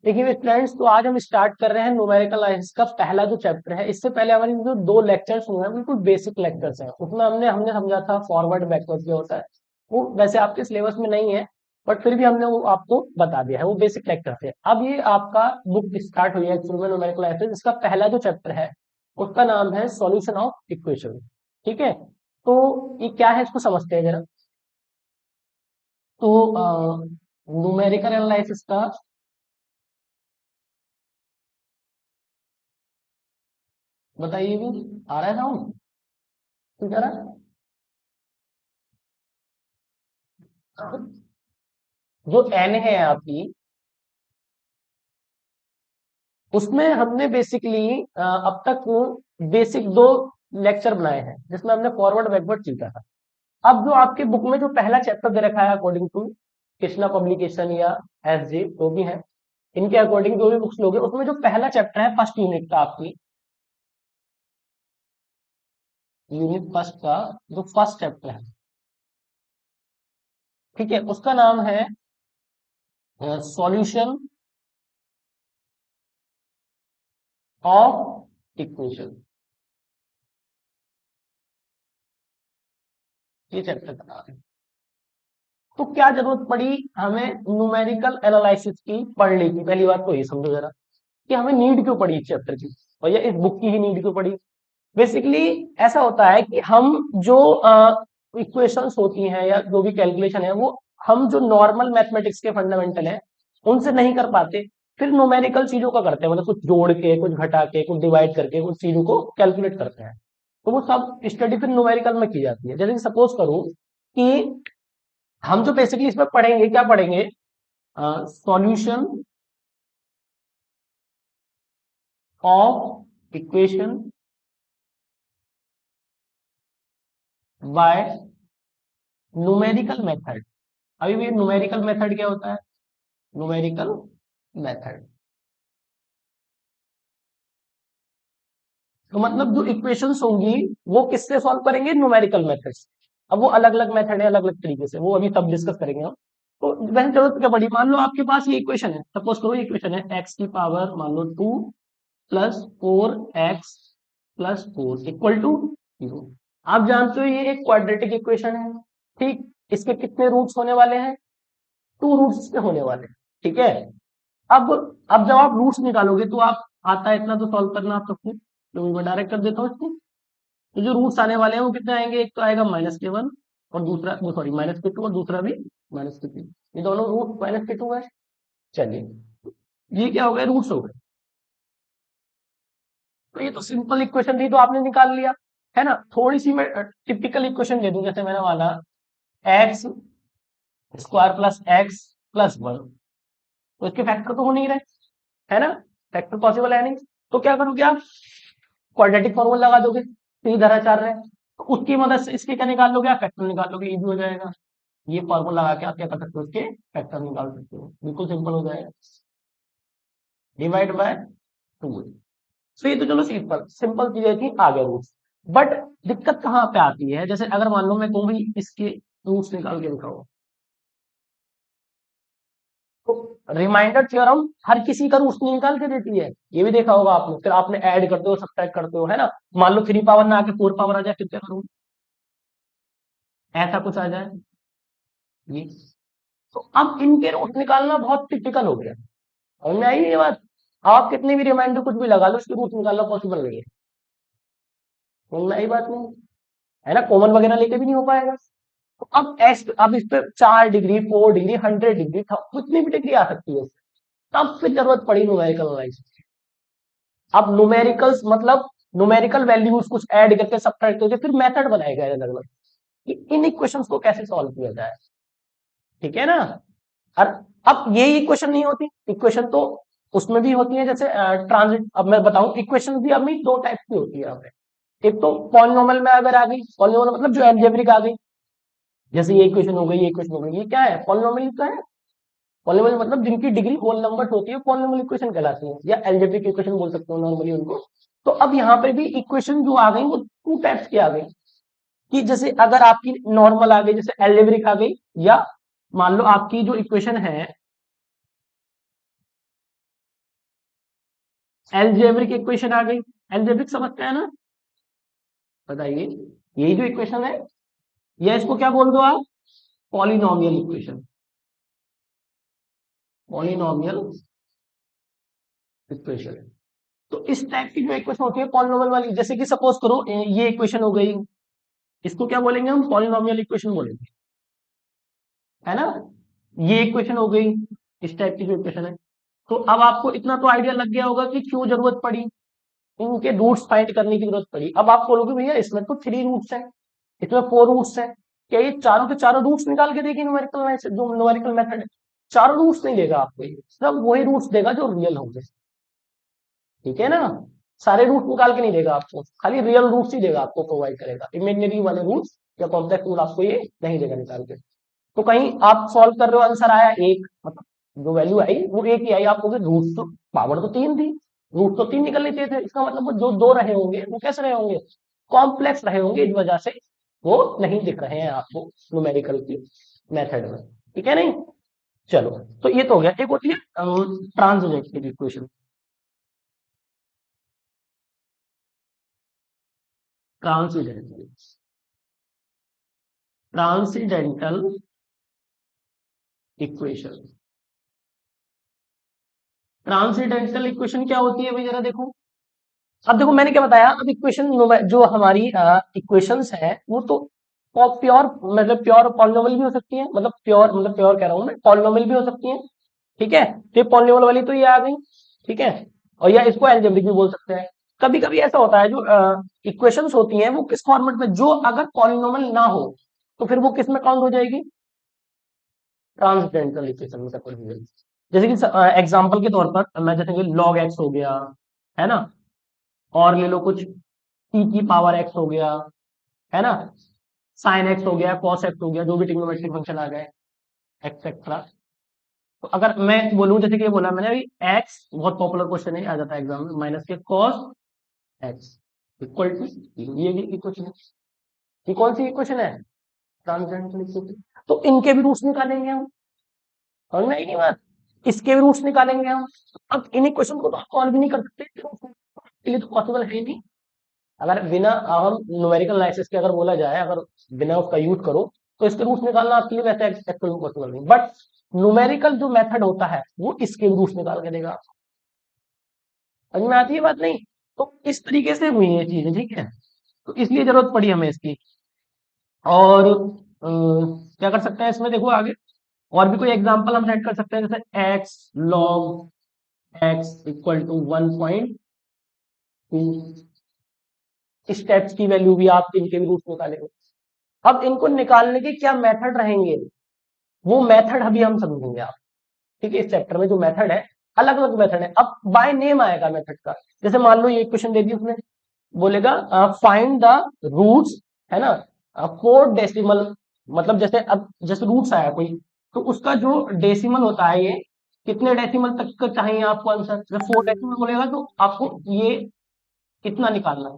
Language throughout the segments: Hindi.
देखिए फ्रेंड्स, तो आज हम स्टार्ट कर रहे हैं न्यूमेरिकल एनालिसिस का पहला जो चैप्टर है। इससे पहले हमारे जो दो लेक्चर्स हुए हैं बिल्कुल बेसिक लेक्चर्स हैं। उसमें हमने हमने समझा था फॉरवर्ड बैकवर्ड क्या होता है। वो वैसे आपके सिलेबस में नहीं है, बट फिर भी हमने वो आपको बता दिया है। वो बेसिक लेक्चर थे। अब ये आपका बुक स्टार्ट हुई है एक्चुअल में न्यूमेरिकल एनालिसिस। इसका पहला जो चैप्टर है उसका नाम है सॉल्यूशन ऑफ इक्वेशन। ठीक है, तो ये क्या है इसको समझते हैं जरा। तो न्यूमेरिकल एनालिसिस का बताइए भी, आ रहा है साउंड? ठीक है ना? जो एन है आपकी, उसमें हमने बेसिकली अब तक बेसिक दो लेक्चर बनाए हैं जिसमें हमने फॉरवर्ड बैकवर्ड सीखा था। अब जो आपके बुक में जो पहला चैप्टर दे रखा है अकॉर्डिंग टू कृष्णा पब्लिकेशन या एस जी जो भी है, इनके अकॉर्डिंग जो भी बुक्स लोगे उसमें जो पहला चैप्टर है फर्स्ट यूनिट का आपकी, यूनिट फर्स्ट का जो फर्स्ट चैप्टर है, ठीक है, उसका नाम है सॉल्यूशन ऑफ इक्वेशन। ये चैप्टर का नाम है। तो क्या जरूरत पड़ी हमें न्यूमेरिकल एनालिसिस की पढ़ने की? पहली बात तो ये समझो जरा कि हमें नीड क्यों पड़ी इस चैप्टर की, और या इस बुक की ही नीड क्यों पड़ी। बेसिकली ऐसा होता है कि हम जो इक्वेशंस होती हैं या जो भी कैलकुलेशन है वो हम जो नॉर्मल मैथमेटिक्स के फंडामेंटल है उनसे नहीं कर पाते। फिर न्यूमेरिकल चीजों का करते हैं, मतलब कुछ जोड़ के, कुछ घटा के, कुछ डिवाइड करके कुछ चीजों को कैलकुलेट करते हैं। तो वो सब स्टडी फिर न्यूमेरिकल में की जाती है। जैसे सपोज करूं कि हम जो बेसिकली इसमें पढ़ेंगे, क्या पढ़ेंगे? Solution of equation by numerical method. अभी भी न्यूमेरिकल मेथड क्या होता है? न्यूमेरिकल मेथड तो मतलब जो इक्वेशंस होंगी वो किससे सॉल्व करेंगे? न्यूमेरिकल मेथड से। अब वो अलग अलग मेथड है, अलग अलग तरीके से, वो अभी सब डिस्कस करेंगे हम। तो वैसे जरूरत क्या पड़ी, मान लो आपके पास ये इक्वेशन है, सपोज करो ये इक्वेशन है एक्स की पावर मान लो 2 plus 4x plus 4 equal to 0। आप जानते हो ये एक क्वाड्रेटिक इक्वेशन है। ठीक, इसके कितने रूट्स होने वाले हैं? 2 रूट्स इसके होने वाले हैं। ठीक है, अब अब जब आप रूट्स निकालोगे तो आप, आता है इतना तो सॉल्व करना आप सबको, तो मैं डायरेक्ट कर देता हूँ इसको। तो जो रूट्स आने वाले हैं वो कितने आएंगे? एक तो आएगा -k1 और दूसरा वो सॉरी -k2 और दूसरा भी -k3। ये दोनों रूट -k2 है। चलिए, ये क्या हो गए? रूट्स हो गए। तो ये तो सिंपल इक्वेशन थी, तो आपने निकाल लिया, है ना? थोड़ी सी मैं टिपिकल इक्वेशन दे दूं, जैसे मैंने वाला x square plus x plus 1। तो इसके फैक्टर तो हो नहीं रहे, है ना? फैक्टर पॉसिबल है नहीं। तो क्या करोगे आप? क्वाड्रेटिक फॉर्मूला लगा दोगे, सीधा आचार्य है, तो उसकी मदद से इसके क्या निकाल लोगे? आप फैक्टर निकाल लोगे, इजी हो जाएगा। ये फॉर्मूला लगा के आप क्या कर सकते हो? इसके फैक्टर निकाल सकते हो, बिल्कुल सिंपल हो जाएगा। Divide by 2। तो ये तो चलो सिंपल सिंपल चीजें थी, आगे रूट्स। बट दिक्कत कहाँ पे आती है? जैसे अगर मान लो मैं कहूँ भाई इसके रूट्स निकाल के दिखाओ, तो रिमाइंडर थ्योरम हर किसी का रूट्स नहीं निकाल के देती है। ये भी देखा होगा आपने। फिर आपने ऐड करते हो, सब्ट्रैक्ट करते हो, है ना? मान लो 3 पावर ना आके 4 पावर आ जाए, फिर क्या करूँ? ऐसा कुछ आ जाए ये। तो अब इनके रूट निकालना बहुत टिपिकल हो गया। समझ में आई ये बात? आप कितने भी रिमाइंडर कुछ भी लगा लो, इसके रूट निकालना पॉसिबल नहीं है। समझ में आई बात? नहीं है ना? कॉमन वगैरह लेके भी नहीं हो पाएगा। तो अब इस पे 4 डिग्री, 4 डिग्री, 100 डिग्री था, कितनी भी डिग्री आ सकती है। तब फिर जरूरत पड़ी न्यूमेरिकल एनालिसिस। अब न्यूमेरिकल्स मतलब न्यूमेरिकल वैल्यूज कुछ ऐड करके सब्ट्रैक्ट करके फिर मेथड बनाए गए अलग अलग कि इन इक्वेशंस को कैसे सॉल्व किया जाए। ठीक है ना? और अब ये इक्वेशन नहीं होती, इक्वेशन तो उसमें भी होती है, जैसे ट्रांजिट। अब मैं बताऊं, इक्वेशन भी अभी दो टाइप की होती है यहाँ पे। एक तो पॉलिनोमियल में अगर आ गई, पॉलिनोमियल मतलब जो एल्जेब्रिक आ गई, जैसे ये इक्वेशन हो गई, ये इक्वेशन हो गई, ये क्या है? पॉलिनोमियल का है। पॉलिनोमियल मतलब जिनकी डिग्री होल नंबर होती है, पॉलिनोमियल इक्वेशन कहलाती है, या एल्जेब्रिक इक्वेशन बोल सकते हो नॉर्मली उनको। तो अब यहाँ पे भी इक्वेशन जो आ गई वो टू टाइप्स की आ गई, कि जैसे अगर आपकी नॉर्मल आ गई, जैसे एल्जेब्रिक आ गई, या मान लो आपकी जो इक्वेशन है एल्जेब्रिक इक्वेशन आ गई। एल्जेब्रिक समझते हैं ना, बताइए, यही जो इक्वेशन है, या इसको क्या बोल दो आप, पॉलिनोमियल इक्वेशन, पॉलिनोमियल इक्वेशन। तो इस टाइप की जो इक्वेशन होती है पॉलिनोमियल वाली, जैसे कि सपोज करो ये इक्वेशन हो गई, इसको क्या बोलेंगे हम, पॉलिनोमियल इक्वेशन बोलेंगे, है ना। ये इक्वेशन हो गई, इस टाइप की जो इक्वेशन है। तो अब आपको इतना तो आइडिया लग गया होगा कि क्यों जरूरत पड़ी, इनके रूट्स फाइंड करने की जरूरत पड़ी। अब आप बोलोगे भैया इसमें तो 3 रूट्स हैं, इसमें 4 रूट्स हैं, क्या ये चारों के चारों रूट्स निकाल के देगी न्यूमेरिकल, जो न्यूमेरिकल मेथड है, चारों रूट्स नहीं देगा आपको, ये सब वही रूट्स देगा जो रियल होंगे, ठीक है ना। सारे रूट निकाल के नहीं देगा आपको, खाली रियल रूट्स ही देगा आपको, प्रोवाइड करेगा। इमेजिनरी वाले रूट्स या कॉम्प्लेक्स रूट आपको ये नहीं देगा निकाल के। तो कहीं आप सॉल्व कर रहे हो, आंसर आया एक, मतलब जो वैल्यू आई वो एक ही आई, आपको रूट तो पावर तो 3 थी, रूट तो 3 निकलने चाहिए थे, इसका मतलब वो जो 2 रहे होंगे वो कैसे रहे होंगे, कॉम्प्लेक्स रहे होंगे, इस वजह से वो नहीं दिख रहे हैं आपको न्यूमेरिकल की मेथड में, ठीक है नहीं। चलो, तो ये तो हो गया। एक होती है ट्रांसजेक्टिव equation, transcendental, transcendental equation. Transcendental equation क्या होती है भाई, जरा देखो। अब देखो मैंने क्या बताया, अब इक्वेशन जो हमारी इक्वेशंस है वो तो प्योर, मतलब प्योर पॉलिनोमियल भी हो सकती है, मतलब प्योर, मतलब प्योर कह रहा हूं मैं, पॉलिनोमियल भी हो सकती है, ठीक है। तो ये पॉलिनोमियल वाली तो ये आ गई, ठीक है। और या इसको एल्जेब्रिक भी बोल सकते हैं। कभी कभी ऐसा होता है जो इक्वेशंस होती हैं वो किस फॉर्मेट में, जो अगर पॉलिनोमियल ना हो तो फिर वो किस में काउंट हो जाएगी, ट्रांसडेंटल इक्वेशन में कन्वर्ट हो जाएगी। जैसे कि एग्जांपल के तौर पर मैं जैसे लॉग एक्स हो गया, है ना, और ले लो कुछ टी की पावर एक्स हो गया, है ना, साइन एक्स हो गया, कॉस एक्स हो गया, जो भी ट्रिग्नोमेट्रिक फंक्शन आ गए, एक्सेट्रा। तो अगर मैं बोलूं, जैसे कि ये बोला मैंने अभी, एक्स बहुत पॉपुलर क्वेश्चन है, आ जाता है एग्जाम में, माइनस के कॉस एक्स इक्वल टू, ये इक्वेशन है, ये कौन सी इक्वेशन है, ट्रांसडेंटल इक्वेशन। तो इनके भी रूट्स निकालेंगे हम, समझ में आई नहीं बात, इसके भी रूट्स निकालेंगे हम। अब इन इक्वेशन को तो सॉल्व भी नहीं कर सकते, के लिए तो पॉसिबल है ही नहीं। अगर बिना हम न्यूमेरिकल एनालिसिस के अगर बोला जाए, अगर बिना उसका यूज करो, तो इसके रूट्स निकालना आपके लिए वैसे एक्चुअली पॉसिबल नहीं, बट न्यूमेरिकल जो मेथड होता है वो इसके रूट्स निकाल के देगा। समझ में आती है बात नहीं। तो इस तरीके से हुई ये चीजें, ठीक है। तो इसलिए जरूरत पड़ी हमें इसकी। और क्या कर सकते हैं इसमें, देखो आगे और भी कोई एग्जांपल हम सेट कर सकते हैं, जैसे X log X equal to 1.2, steps की वैल्यू भी आप इनके भी रूट्स निकालेंगे। अब इनको निकालने के क्या मेथड रहेंगे, वो मेथड अभी हम समझेंगे आप, ठीक है। इस चैप्टर में जो मेथड है, अलग अलग मेथड है, अब बाय नेम आएगा मेथड का। जैसे मान लो ये क्वेश्चन दे दी उसने, बोलेगा फाइंड द रूट्स, है ना, 4 डेसिमल, मतलब जैसे अब जैसे रूट्स आया कोई, तो उसका जो डेसिमल होता है, ये कितने डेसिमल तक का चाहिए आपको आंसर। जब 4 डेसिमल बोलेगा तो आपको ये कितना निकालना है,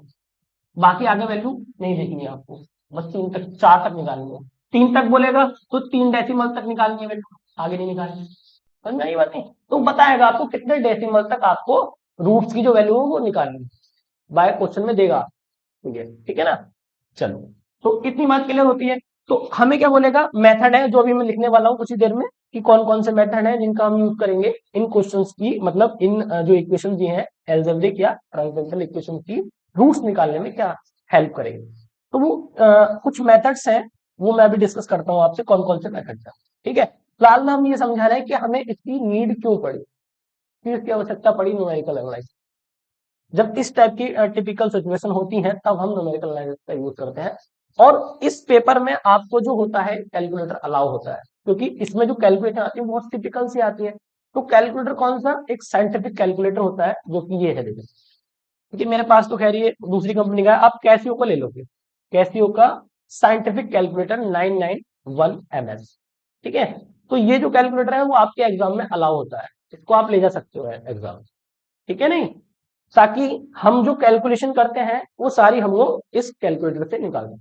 बाकी आगे वैल्यू नहीं देखनी है आपको, बस 3 तक, 4 तक निकालनी है। 3 तक बोलेगा तो 3 डेसिमल तक निकालनी है वैल्यू, आगे नहीं निकालनी। समझ में आई बात नहीं। तो बताएगा आपको कितने डेसिमल तक आपको रूट्स की जो वैल्यू है वो निकालनी है, बाय क्वेश्चन में देगा, ठीक है ना। चलो, तो इतनी बात क्लियर होती है। तो हमें क्या बोलेगा, मेथड है जो अभी मैं लिखने वाला हूँ कुछ ही देर में, कि कौन कौन से मेथड है जिनका हम यूज करेंगे इन क्वेश्चंस की, मतलब इन जो इक्वेशन दी हैं एल्जेब्रिक या ट्रांसेंडेंटल इक्वेशन की रूट्स निकालने में क्या हेल्प करेंगे। तो वो कुछ मेथड्स हैं, वो मैं भी डिस्कस करता हूँ आपसे, कौन कौन से मेथड्स हैं, ठीक है। फिलहाल में हम ये समझा रहे हैं कि हमें इसकी नीड क्यों पड़ी, क्यों इसकी आवश्यकता पड़ी न्यूमेरिकल एनालिसिस। जब इस टाइप की टिपिकल सिचुएशन होती है तब हम न्यूमेरिकल एनालिसिस का यूज करते हैं। और इस पेपर में आपको जो होता है कैलकुलेटर अलाउ होता है, क्योंकि इसमें जो कैलकुलेटर आती है बहुत टिपिकल सी आती है। तो कैलकुलेटर कौन सा, एक साइंटिफिक कैलकुलेटर होता है, जो कि ये है, देखिए, क्योंकि मेरे पास तो खैर ये दूसरी कंपनी का है, आप कैसियो को ले लोगे, कैसियो का साइंटिफिक कैलकुलेटर 991MS, ठीक है। तो ये जो कैलकुलेटर है वो आपके एग्जाम में अलाउ होता है, इसको आप ले जा सकते हो एग्जाम, ठीक है नहीं। ताकि हम जो कैलकुलेशन करते हैं वो सारी हम लोग इस कैलकुलेटर से निकाल दें,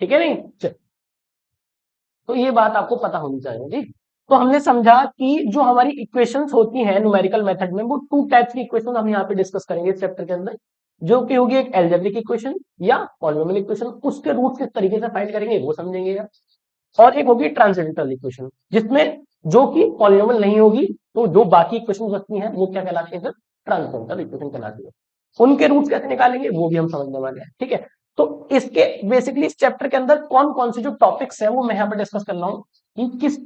ठीक है नहीं। चल, तो ये बात आपको पता होनी चाहिए जी। तो हमने समझा कि जो हमारी इक्वेशंस होती हैं न्यूमेरिकल मेथड में, वो टू टाइप्स की इक्वेशन हम यहाँ पे डिस्कस करेंगे इस चैप्टर के अंदर, जो कि होगी एक एल्जेब्रिक इक्वेशन या पॉलिनोमियल इक्वेशन, उसके रूट किस तरीके से फाइंड करेंगे वो समझेंगे। और एक होगी ट्रांसेंडेंटल इक्वेशन, जिसमें जो कि पॉलिनोमियल नहीं होगी, तो जो बाकी इक्वेशन बचती हैं वो क्या कहलाती है, ट्रांसेंडेंटल इक्वेशन कहलाती है। उनके रूट्स कैसे निकालेंगे वो भी हम समझने वाले हैं, ठीक है। तो इसके बेसिकली इस चैप्टर के अंदर कौन कौन से जो टॉपिक्स है वो मैं यहाँ पे डिस्कस कर रहा हूँ कि किस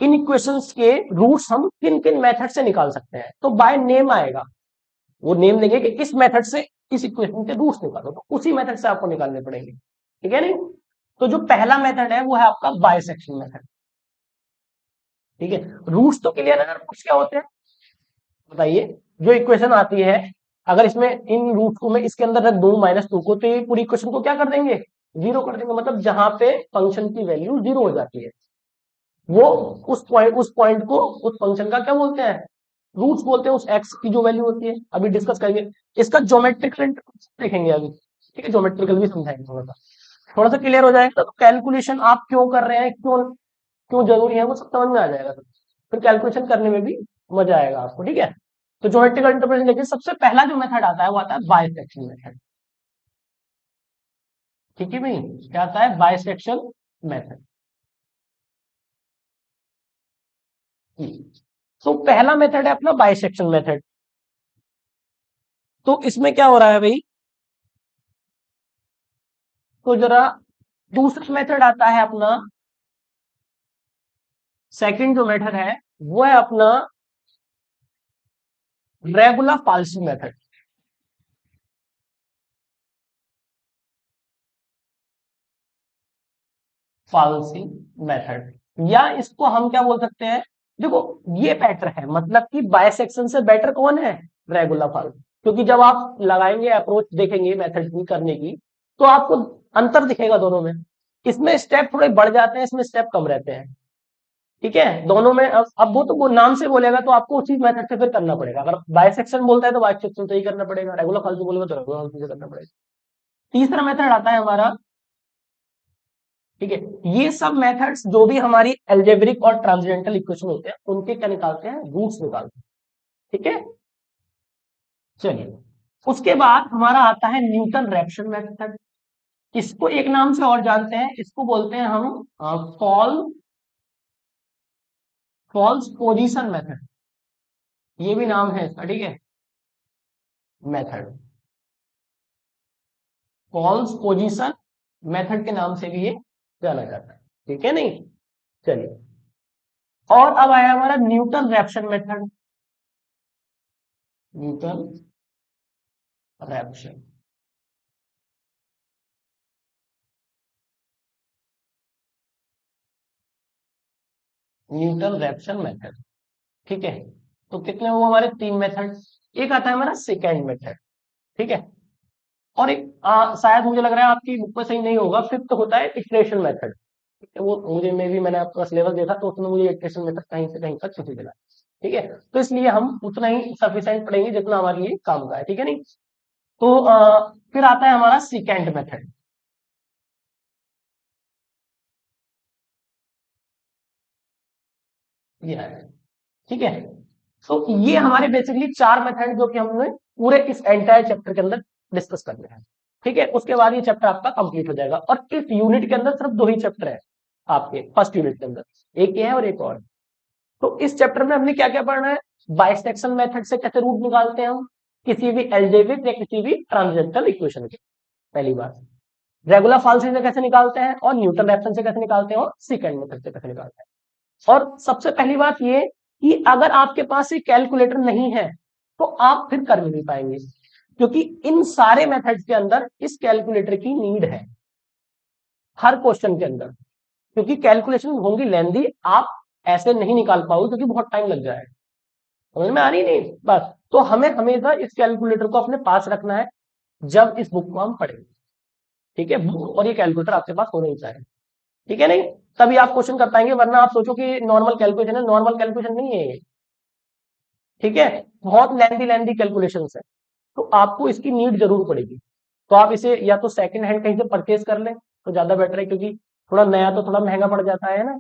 इन इक्वेशंस के रूट्स हम किन किन मेथड से निकाल सकते हैं। तो बाय नेम आएगा, वो नेम देंगे कि इस मेथड से इस इक्वेशन के रूट्स निकालो, तो उसी मेथड से आपको निकालने पड़ेंगे, ठीक है नहीं। तो जो पहला मेथड है वो है आपका बाइसेक्शन मेथड, ठीक है। रूट्स तो क्लियर है, रूट्स क्या होते हैं बताइए। जो इक्वेशन आती है, अगर इसमें इन रूट को मैं इसके अंदर रख दूं -2 को, तो ये पूरी इक्वेशन को क्या कर देंगे, जीरो कर देंगे। मतलब जहां पे फंक्शन की वैल्यू जीरो हो जाती है, वो उस पॉइंट को उस फंक्शन का क्या बोलते हैं, रूट्स बोलते हैं। उस एक्स की जो वैल्यू होती है, अभी डिस्कस करेंगे इसका ज्योमेट्रिकल देखेंगे अभी, ठीक है। ज्योमेट्रिकल भी समझाएंगे थोड़ा सा क्लियर हो जाएगा। तो कैलकुलेशन आप क्यों कर रहे हैं, क्यों क्यों जरूरी है, वो सब समझ में आ जाएगा। फिर कैलकुलेशन करने में भी मजा आएगा आपको, ठीक है। तो ज्योमेट्रिकल इंटरप्रिटेशन देखिए, सबसे पहला जो मेथड आता है वो आता है बाइसेक्शन मेथड, ठीक है भाई। क्या आता है, बाइसेक्शन मेथड। तो पहला मेथड है अपना बाइसेक्शन मेथड। तो इसमें क्या हो रहा है भाई, तो जरा दूसरा मेथड आता है अपना, सेकंड जो मेथड है वो है अपना रेगुलर फाल्सी मेथड। फाल्सी मेथड, या इसको हम क्या बोल सकते हैं, देखो ये बेटर है, मतलब कि बायसेक्शन से बेटर कौन है, रेगुलर फाल्सी। क्योंकि जब आप लगाएंगे अप्रोच देखेंगे मेथड की करने की, तो आपको अंतर दिखेगा दोनों में। इसमें स्टेप थोड़े बढ़ जाते हैं, इसमें स्टेप कम रहते हैं, ठीक है। दोनों में अब वो तो वो नाम से बोलेगा तो आपको उसी मेथड से फिर करना पड़ेगा। अगर बायसेक्शन बोलता है तो बायसेक्शन से ही करना पड़ेगा, रेगुलर फाल्सी बोलेगा तो रेगुलर फाल्सी से करना पड़ेगा। तीसरा मेथड आता है हमारा, ठीक है। ये सब मेथड्स जो भी हमारी एल्जेब्रिक और ट्रांसेंडेंटल इक्वेशन होते हैं उनके क्या निकालते हैं, रूट्स निकालते हैं, ठीक है। चलिए, उसके बाद हमारा आता है न्यूटन रैप्सन मेथड। इसको एक नाम से और जानते हैं, इसको बोलते हैं हम फॉल्स पोजीशन मेथड। ये भी नाम है इसका, ठीक है। मेथड फॉल्स पोजीशन मेथड के नाम से भी ये जाना जाता है, ठीक है नहीं। चलिए, और अब आया हमारा Newton Raphson method. Newton Raphson, Newton Raphson method, ठीक है। तो कितने वो हमारे तीन मेथड, एक आता है हमारा सेकेंड मेथड, ठीक है। और एक शायद मुझे लग रहा है आपकी बुक में सही नहीं होगा, फिफ्थ होता है इटरेशन मेथड। वो मुझे में भी मैंने आपका सिलेबस देखा तो उसमें मुझे इटरेशन मेथड कहीं से कहीं तक नहीं मिला, ठीक है। तो इसलिए हम उतना ही सफिशिएंट पढ़ेंगे जितना हमारे लिए काम का है, ठीक है नहीं। तो फिर आता है हमारा सेकेंड मेथड, ये है, ठीक है। तो ये हमारे बेसिकली चार मेथड जो कि हमने पूरे इस एंटायर चैप्टर के अंदर डिस्कस करने हैं, ठीक है। उसके बाद ये चैप्टर आपका कंप्लीट हो जाएगा। और इस यूनिट के अंदर सिर्फ दो ही चैप्टर है आपके फर्स्ट यूनिट के अंदर, एक ये है और एक और। तो इस चैप्टर में हमने क्या क्या पढ़ना है, बाइसेक्शन मेथड से कैसे रूट निकालते हैं हम किसी भी एल्जेब्रिक या किसी भी ट्रांसेंडेंटल इक्वेशन के, पहली बात। रेगुलर फाल्सी से कैसे निकालते हैं, और न्यूटन रैप्सन से कैसे निकालते हैं, और सेकंड मेथड से कैसे निकालते हैं। और सबसे पहली बात ये कि अगर आपके पास ये कैलकुलेटर नहीं है तो आप फिर कर नहीं पाएंगे, क्योंकि इन सारे मेथड्स के अंदर इस कैलकुलेटर की नीड है हर क्वेश्चन के अंदर, क्योंकि कैलकुलेशन होंगी लेंदी, आप ऐसे नहीं निकाल पाओगे क्योंकि बहुत टाइम लग जाएगा। समझ में आ रही नहीं बस। तो हमें हमेशा इस कैलकुलेटर को अपने पास रखना है जब इस बुक को हम पढ़ेंगे, ठीक है। बुक और ये कैलकुलेटर आपके पास होना ही चाहिए, ठीक है नहीं। तभी आप क्वेश्चन कर पाएंगे, वरना आप सोचो कि नॉर्मल कैलकुलेशन है, नॉर्मल कैलकुलेशन नहीं है ये, ठीक है। बहुत लेंदी लेंदी कैलकुलेशन है, तो आपको इसकी नीड जरूर पड़ेगी। तो आप इसे या तो सेकंड हैंड कहीं से परचेज कर लें तो ज्यादा बेटर है, क्योंकि थोड़ा नया तो थोड़ा महंगा पड़ जाता है ना,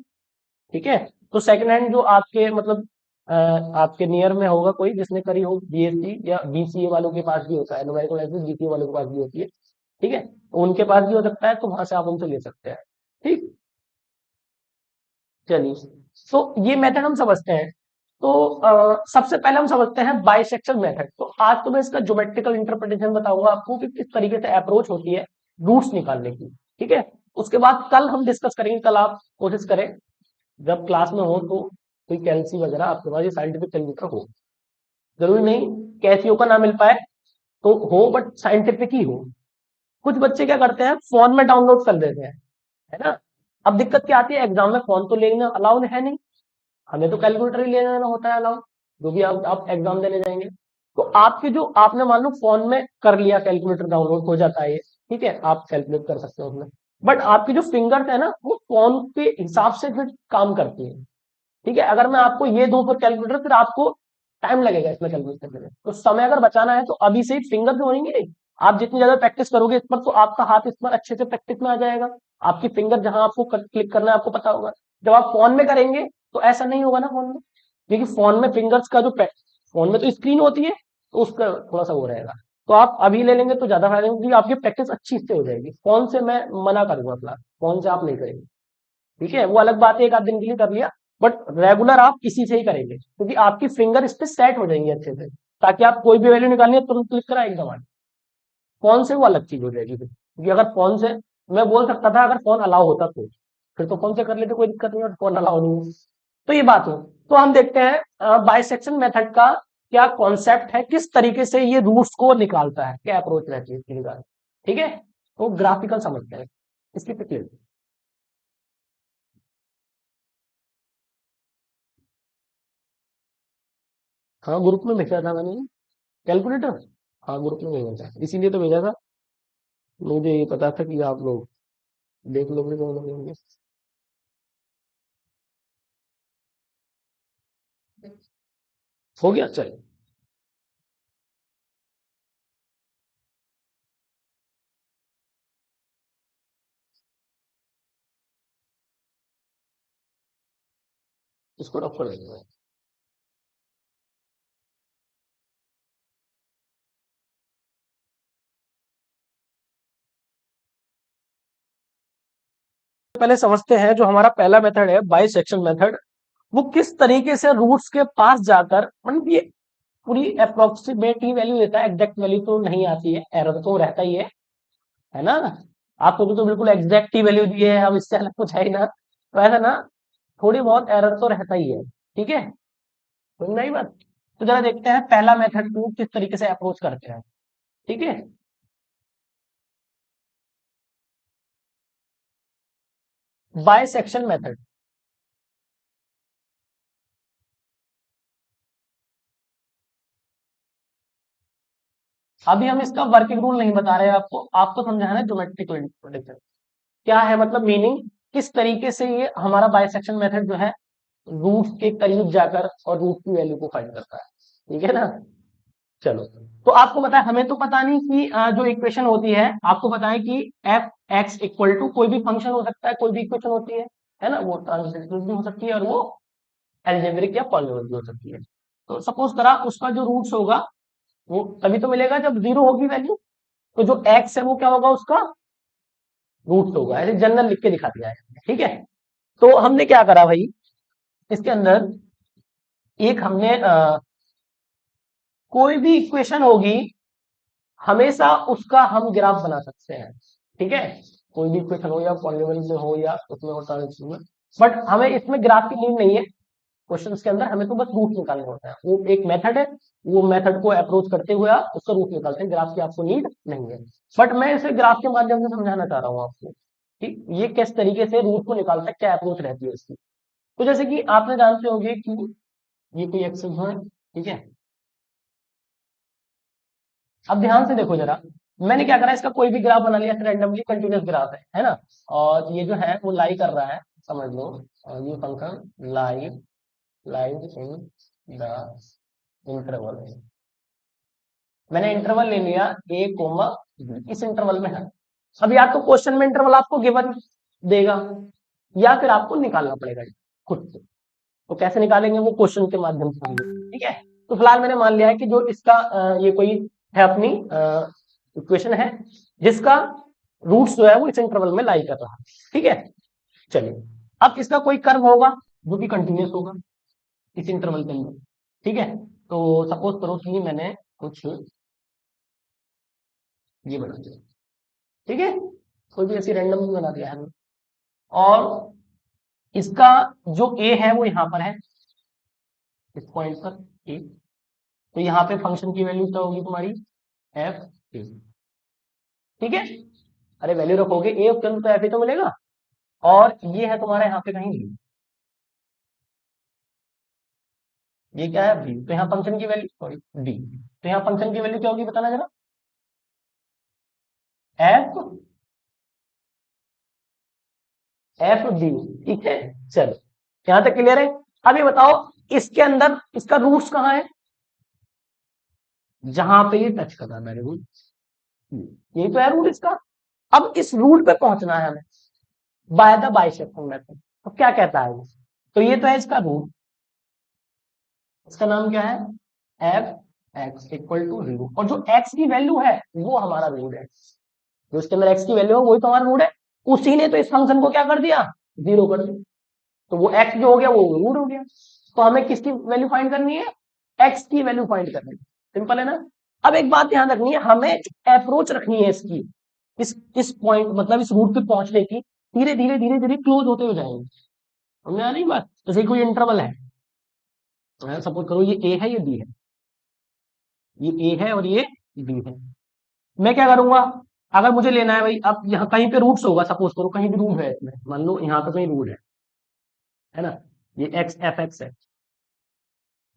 ठीक है। तो सेकंड हैंड जो आपके मतलब आपके नियर में होगा कोई जिसने करी हो बीएससी या बीसीए वालों के पास भी होता है, न्यूमेरिकल एनालिसिस बीसीए वालों के पास भी होती है। ठीक है, तो उनके पास भी हो सकता है, तो वहां से आप उनसे ले सकते हैं। ठीक, चलिए। तो ये मेथड हम समझते हैं। तो सबसे पहले हम समझते हैं बाइसेक्शन मेथड। तो आज तो मैं इसका ज्योमेट्रिकल इंटरप्रिटेशन बताऊंगा आपको कि किस तरीके से अप्रोच होती है रूट्स निकालने की। ठीक है, उसके बाद कल हम डिस्कस करेंगे। कल आप कोशिश करें जब क्लास में हो तो कोई कैलसी वगैरह आपके पास, ये साइंटिफिक कैलकुलेटर हो। जरूरी नहीं कैसियो का ना मिल पाए तो हो, बट साइंटिफिक ही हो। कुछ बच्चे क्या करते हैं, फोन में डाउनलोड कर देते हैं, है ना। अब दिक्कत क्या आती है, एग्जाम में फोन तो लेना अलाउड है नहीं, हमें तो कैलकुलेटर ही ले जाना होता है अलाउड, जो भी आप एग्जाम देने जाएंगे। तो आपके जो आपने मान लो फोन में कर लिया, कैलकुलेटर डाउनलोड हो जाता है ये, ठीक है, आप कैलकुलेट कर सकते हो उसमें। बट आपकी जो फिंगर्स है ना, वो फोन के हिसाब से फिर काम करती है। ठीक है, अगर मैं आपको ये दूं फिर कैलकुलेटर, फिर आपको टाइम लगेगा इसमें कैलकुलेट करने में। तो समय अगर बचाना है तो अभी से ही फिंगर जो होंगे नहीं, आप जितनी ज्यादा प्रैक्टिस करोगे इस पर, तो आपका हाथ इस पर अच्छे से प्रैक्टिस में आ जाएगा। आपकी फिंगर जहां आपको क्लिक करना है आपको पता होगा। जब आप फोन में करेंगे तो ऐसा नहीं होगा ना फोन में, क्योंकि फोन में फिंगर्स का जो फोन में तो स्क्रीन होती है, तो उसका थोड़ा सा वो रहेगा। तो आप अभी ले लेंगे तो ज्यादा फायदा होगा, क्योंकि आपकी प्रैक्टिस अच्छी से हो जाएगी। फोन से मैं मना करूंगा क्लास, फोन से आप नहीं करेंगे। ठीक है, वो अलग बात है एक आध दिन के लिए कर लिया, बट रेगुलर आप इसी से ही करेंगे, क्योंकि आपकी फिंगर इस पे सेट हो जाएंगी अच्छे से, ताकि आप कोई भी वैल्यू निकालनी है तुरंत क्लिक करा एकदम आगे। फोन से वो अलग चीज हो जाएगी फिर, क्योंकि अगर फोन से मैं बोल सकता था अगर फोन अलाउ होता तो, फिर तो फोन से कर लेते कोई दिक्कत नहीं, और फोन अलाउ नहीं है। तो ये बात हो। तो हम देखते हैं बाइसेक्शन मेथड का क्या कॉन्सेप्ट है, किस तरीके से ये रूट्स को निकालता है, क्या अप्रोच रहती है इसकी निकाल। ठीक है, तो ग्राफिकल समझते हैं इसकी क्लियर। हाँ, ग्रुप में भेजा था मैंने कैलकुलेटर। हाँ, ग्रुप में भेजा था, इसीलिए तो भेजा था। मुझे ये पता था कि आप लोग देख लोगे तो लोगे। हो गया, चल। इसको रफ कर देंगे। पहले समझते हैं जो हमारा पहला मेथड है बाइसेक्शन मेथड, वो किस तरीके से रूट्स के पास जाकर, मतलब ये पूरी अप्रोक्सीमेट ही वैल्यू देता है, एग्जैक्ट वैल्यू तो नहीं आती है, एरर तो रहता ही है ना। आपको भी तो बिल्कुल एग्जैक्ट ही वैल्यू दी है, अब इससे अलग कुछ है ही ना, तो ऐसा ना, थोड़ी बहुत एरर तो रहता ही है। ठीक है, समझ में आई बात। तो जरा देखते हैं पहला मेथड को किस तरीके से अप्रोच करते हैं। ठीक है, बाइसेक्शन मेथड। अभी हम इसका वर्किंग रूल नहीं बता रहे हैं आपको, आपको समझाना है ज्योमेट्रिकल इंटरप्रिटेशन क्या है, मतलब मीनिंग किस तरीके से ये हमारा बाइसेक्शन मेथड जो है रूट के करीब जाकर और रूट की वैल्यू को फाइंड करता है। ठीक है ना। चलो, तो आपको पता है, हमें तो पता नहीं कि जो इक्वेशन होती है, आपको पता है कि एफ एक्स इक्वल टू कोई भी फंक्शन हो सकता है, कोई भी इक्वेशन होती है ना, वो ट्रांसलेशनल भी हो सकती है और वो एल्जेब्रिक या पॉलिनॉमियल भी हो सकती है। तो सपोज करा उसका जो रूट्स होगा वो तभी तो मिलेगा जब जीरो होगी वैल्यू। तो जो एक्स है वो क्या होगा, उसका रूट्स होगा, ऐसे जनरल लिख के दिखा दिया है। ठीक है, तो हमने क्या करा भाई, इसके अंदर एक हमने कोई भी इक्वेशन होगी, हमेशा उसका हम ग्राफ बना सकते हैं। ठीक है, कोई भी इक्वेशन हो या पॉलिनोमियल में हो या उसमें हो ट्रांजिशन में, बट हमें इसमें ग्राफ की नीड नहीं है। क्वेश्चन के अंदर हमें तो बस रूट निकालने होता है, वो एक मेथड है, वो मेथड को अप्रोच करते हुए आप उसका रूट निकालते हैं, ग्राफ की आपको नीड नहीं है। बट मैं इसे ग्राफ के माध्यम से समझाना चाह रहा हूँ आपको कि ये किस तरीके से रूट को निकालता है, क्या अप्रोच रहती है इसकी। तो जैसे कि आपने जानते होंगे कि ये कोई एक्सेस है, ठीक है। अब ध्यान से देखो जरा, मैंने क्या करा, इसका कोई भी ग्राफ बना लिया, रैंडमली कंटिन्यूस ग्राफ है ना। और ये जो है वो लाई कर रहा है, समझ लो। और ये function live live in the interval, मैंने इंटरवल ले लिया ए कोमा, इस इंटरवल में है। अब या तो क्वेश्चन में इंटरवल आपको गिवन देगा, या फिर आपको निकालना पड़ेगा खुद से। तो कैसे निकालेंगे वो क्वेश्चन के माध्यम से होंगे, ठीक है। तो फिलहाल मैंने मान लिया है कि जो इसका ये कोई है अपनी इक्वेशन है जिसका रूट्स जो है वो इस इंटरवल में लाई कर रहा है, ठीक है। चलिए, अब इसका कोई कर्व होगा जो कि कंटिन्यूस होगा इस इंटरवल के अंदर, ठीक है। तो सपोज करो कि मैंने कुछ ये बना दिया, ठीक है, कोई भी ऐसी रैंडम बना दिया है, और इसका जो ए है वो यहां पर है, इस पॉइंट पर ए। तो यहाँ पे फंक्शन की वैल्यू क्या होगी तुम्हारी, एफ ए, ठीक है। अरे वैल्यू रखोगे ए के अंदर तो एफ ए तो मिलेगा, और ये है तुम्हारा यहाँ पे कहीं बी, ये क्या है बी, तो यहाँ फंक्शन की वैल्यू सॉरी बी, तो यहाँ फंक्शन की वैल्यू क्या होगी बताना जरा, एफ एफ डी, ठीक है। चलो यहां तक क्लियर है। अब ये बताओ इसके अंदर इसका रूट्स कहाँ है, जहां पे ये टच कर रहा है, वेरी गुड, यही तो है रूट इसका। अब इस रूट पे पहुंचना है हमें बाय द बाइसेक्शन मेथड, तो क्या कहता है वो, तो ये तो है इसका रूट, इसका नाम क्या है, एफ एक्स इक्वल टू 0, और जो एक्स की वैल्यू है वो हमारा रूट है, जो इसके अंदर एक्स की वैल्यू है वही तो हमारा रूट है। उसी ने तो इस फंक्शन को क्या कर दिया, 0 कर दिया, तो वो एक्स जो हो गया वो रूट हो गया। तो हमें किसकी वैल्यू फाइंड करनी है, एक्स की वैल्यू फाइंड करनी है, सिंपल है ना। अब एक बात ध्यान रखनी है, हमें अप्रोच रखनी है इसकी, इस पॉइंट मतलब इस रूट पे पहुंचने की, धीरे धीरे क्लोज होते हो जाएंगे, समझ आ रही बात। जैसे कोई इंटरवल है, सपोज करो ये ए है ये बी है, ये ए है और ये बी है, मैं क्या करूंगा, अगर मुझे लेना है भाई, अब यहाँ कहीं पे रूट्स होगा, सपोज करो कहीं भी रूट है इसमें, मान लो यहाँ पे कहीं रूट है ना, ये एक्स एफ एक्स है,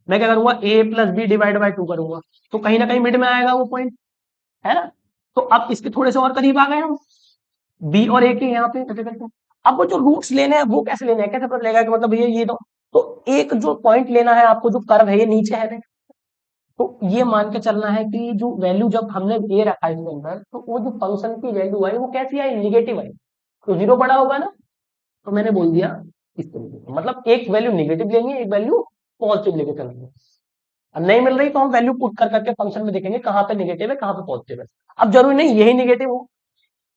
मैं क्या करूंगा ए प्लस बी डिवाइड बाई 2 करूंगा, तो कहीं ना कहीं मिड में आएगा वो पॉइंट, है ना। तो अब इसके थोड़े से और करीब आ गए हम, बी और ए के यहाँ पे ऐसे करते हैं। अब वो जो रूट्स लेने हैं वो कैसे लेने हैं, कैसे पता लगेगा कि मतलब भैया ये तो एक जो पॉइंट लेना है आपको, जो कर्व है ये नीचे है, तो ये मान के चलना है कि जो वैल्यू जब हमने ए रखा है इसके अंदर, तो वो जो फंक्शन की वैल्यू आई वो कैसी आई, निगेटिव आई, तो 0 बड़ा होगा ना। तो मैंने बोल दिया इस तरीके से, मतलब एक वैल्यू निगेटिव लेंगे एक वैल्यू पॉजिटिव लेके चलेंगे, अब नहीं मिल रही तो हम वैल्यू पुट कर करके फंक्शन में देखेंगे कहाँ पे निगेटिव है कहाँ पे पॉजिटिव है। अब जरूरी नहीं यही निगेटिव हो,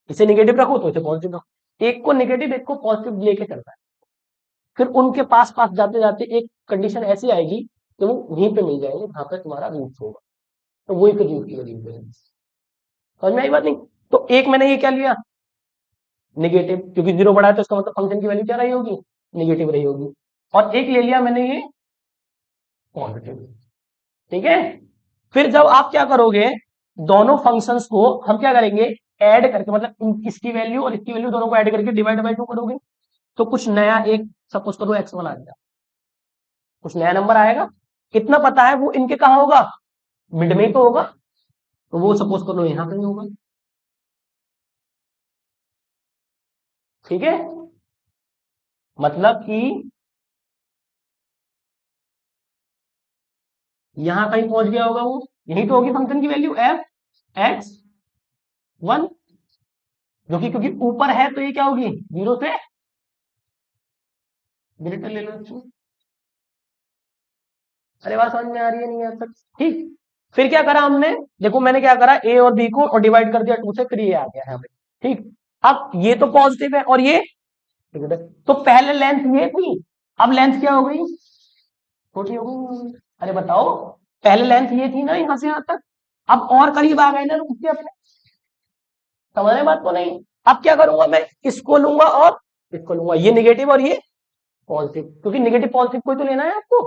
इसे निगेटिव रखो तो इसे पॉजिटिव रखो, एक को निगेटिव एक को पॉजिटिव लेके चलता है, फिर उनके पास पास जाते जाते एक कंडीशन ऐसी आएगी कि वो वहीं पे मिल जाएंगे जहां पे तुम्हारा रूट होगा, तो वही फिर रूट की वैल्यू है। समझ में आई बात नहीं। तो एक मैंने ये क्या लिया, निगेटिव, क्योंकि 0 बड़ा है तो इसका मतलब फंक्शन की वैल्यू क्या रही होगी, निगेटिव रही होगी, और एक ले लिया मैंने ये पॉजिटिव, ठीक है। फिर जब आप क्या करोगे, दोनों फंक्शंस को हम क्या करेंगे, ऐड करके, मतलब इसकी वैल्यू और इसकी वैल्यू दोनों को ऐड करके डिवाइड बाई 2 करोगे, तो कुछ नया एक सपोज करो x1 आ गया, कुछ नया नंबर आएगा, कितना पता है वो इनके कहा होगा, मिड में ही तो होगा, तो वो सपोज कर लो यहां पे ही होगा, ठीक है। मतलब कि यहां कहीं पहुंच गया होगा वो, यही तो होगी फंक्शन की वैल्यू एफ एक्स 1, जो कि क्योंकि ऊपर है तो ये क्या होगी 0 से ग्रेटर ले लो इसको। अरे बात समझ में आ रही है नहीं अब तक, ठीक। फिर क्या करा हमने, देखो मैंने क्या करा, ए और बी को और डिवाइड कर दिया 2 से, फिर ये आ गया है हमें, ठीक। अब ये तो पॉजिटिव है और ये तो पहले लेंथ ये थी, अब लेंथ क्या हो गई, छोटी हो गई। अरे बताओ, पहले लेंथ ये थी ना यहां से यहां तक, अब और करीब आ गए ना उसके अपने, समझ में बात को नहीं। अब क्या करूंगा मैं, इसको लूंगा और इसको लूंगा, ये निगेटिव और ये पॉजिटिव, क्योंकि निगेटिव पॉजिटिव को ही तो लेना है आपको,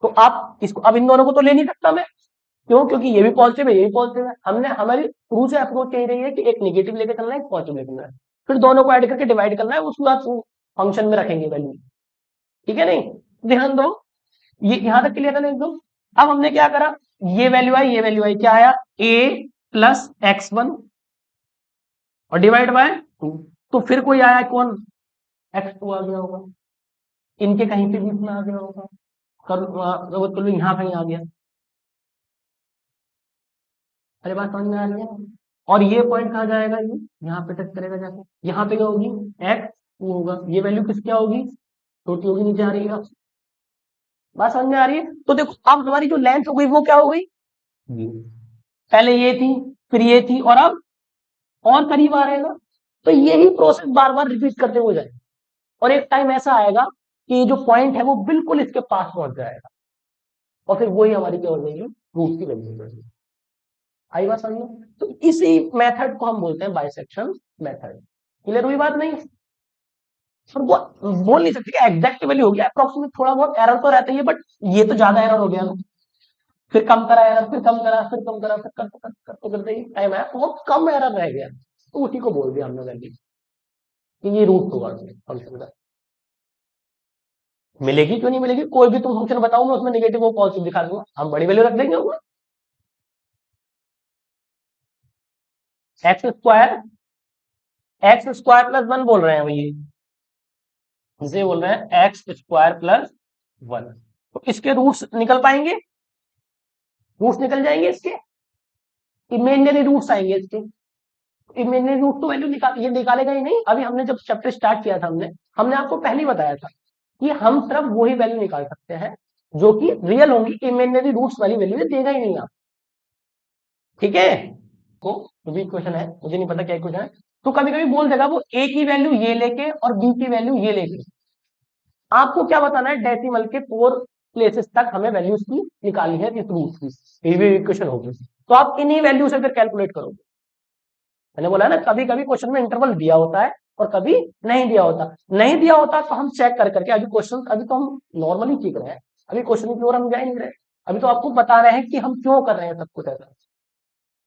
तो आप इसको, अब इन दोनों को तो ले नहीं सकता मैं, क्यों, क्योंकि ये भी पॉजिटिव है ये भी पॉजिटिव है, हमने हमारी शुरू से अप्रोच यही रही है कि एक निगेटिव लेके चलना है एक पॉजिटिव लेके चलना है, फिर दोनों को ऐड करके डिवाइड करना है, उसके बाद फंक्शन में रखेंगे वैल्यू, ठीक है नहीं। ध्यान दो, ये यहां तक क्लियर है ना एकदम। अब हमने क्या करा, ये वैल्यू आई ये वैल्यू आई, क्या आया, a प्लस x1 और डिवाइड बाय 2, तो फिर कोई आया कौन, x2 आ गया होगा, इनके कहीं पे बीच में आ गया होगा, कर यहाँ कहीं आ गया। अरे बात समझ में आ रही है, और ये पॉइंट कहाँ जाएगा, ये यहाँ पे टच करेगा जाके, यहाँ पे क्या होगी x2 होगा, ये वैल्यू किस क्या होगी, छोटी होगी नीचे आ रही है, बात समझ में आ रही है? तो देखो अब हमारी जो लेंथ हो गई वो क्या हो गई, ये पहले ये थी, फिर ये थी, और करीब आ रहे हैं ना, तो यही प्रोसेस बार बार रिपीट करते हुए जाए, और एक टाइम ऐसा आएगा कि जो पॉइंट है वो बिल्कुल इसके पास पहुंच जाएगा, और फिर वही हमारी क्या हो जाएगी, रूट की वैल्यू हो जाएगी। आई बात समझ में? तो इसी मेथड को हम बोलते हैं बाइसेक्शन मेथड। क्लियर हुई बात नहीं? और वो बोल नहीं सकते कि एग्जैक्ट वैल्यू हो गया, अप्रोक्सीमेट थोड़ा बहुत एरर तो रहता ही है, बट ये तो ज्यादा एरर हो गया ना। फिर कम करा एरर, फिर कम करा, फिर कम करा, फिर करते करते करते करते ही टाइम आया बहुत कम एरर रह गया, तो उसी को बोल दिया हमने वैल्यू कि ये रूट होगा फंक्शन का। मिलेगी क्यों नहीं मिलेगी, कोई भी तुम फंक्शन बताओ, मैं उसमें नेगेटिव और पॉजिटिव दिखा दूंगा, हम बड़ी वैल्यू रख देंगे उसमें। एक्स स्क्वायर प्लस वन बोल रहे हैं भैया, इसे बोल रहे हैं एक्स स्क्वायर प्लस वन। तो इसके रूट्स निकल पाएंगे, रूट्स निकल जाएंगे इसके, इमेजिनरी रूट्स आएंगे इसके। इमेजिनरी रूट तो वैल्यू ये निकालेगा ही नहीं। अभी हमने जब चैप्टर स्टार्ट किया था, हमने हमने आपको पहले ही बताया था कि हम सिर्फ वही वैल्यू निकाल सकते हैं जो कि रियल होंगी, इमेजिनरी रूट्स वाली वैल्यू देगा ही नहीं आप। ठीक है, को भी क्वेश्चन है, मुझे नहीं पता क्या क्वेश्चन है, तो कभी कभी बोल देगा वो ए की वैल्यू ये लेके और बी की वैल्यू ये लेके, आपको क्या बताना है, डेसिमल के 4 प्लेसेस तक हमें वैल्यूज की निकालनी है इस रूट की, ये भी इक्वेशन होगी, तो आप इन्हीं वैल्यू से फिर कैलकुलेट करोगे। मैंने बोला ना कभी कभी क्वेश्चन में इंटरवल दिया होता है और कभी नहीं दिया होता, नहीं दिया होता तो हम चेक कर करके, अभी क्वेश्चन अभी तो हम नॉर्मली सीख रहे हैं, अभी क्वेश्चन की ओर हम जा ही नहीं रहे, अभी तो आपको बता रहे हैं कि हम क्यों कर रहे हैं सब कुछ ऐसा।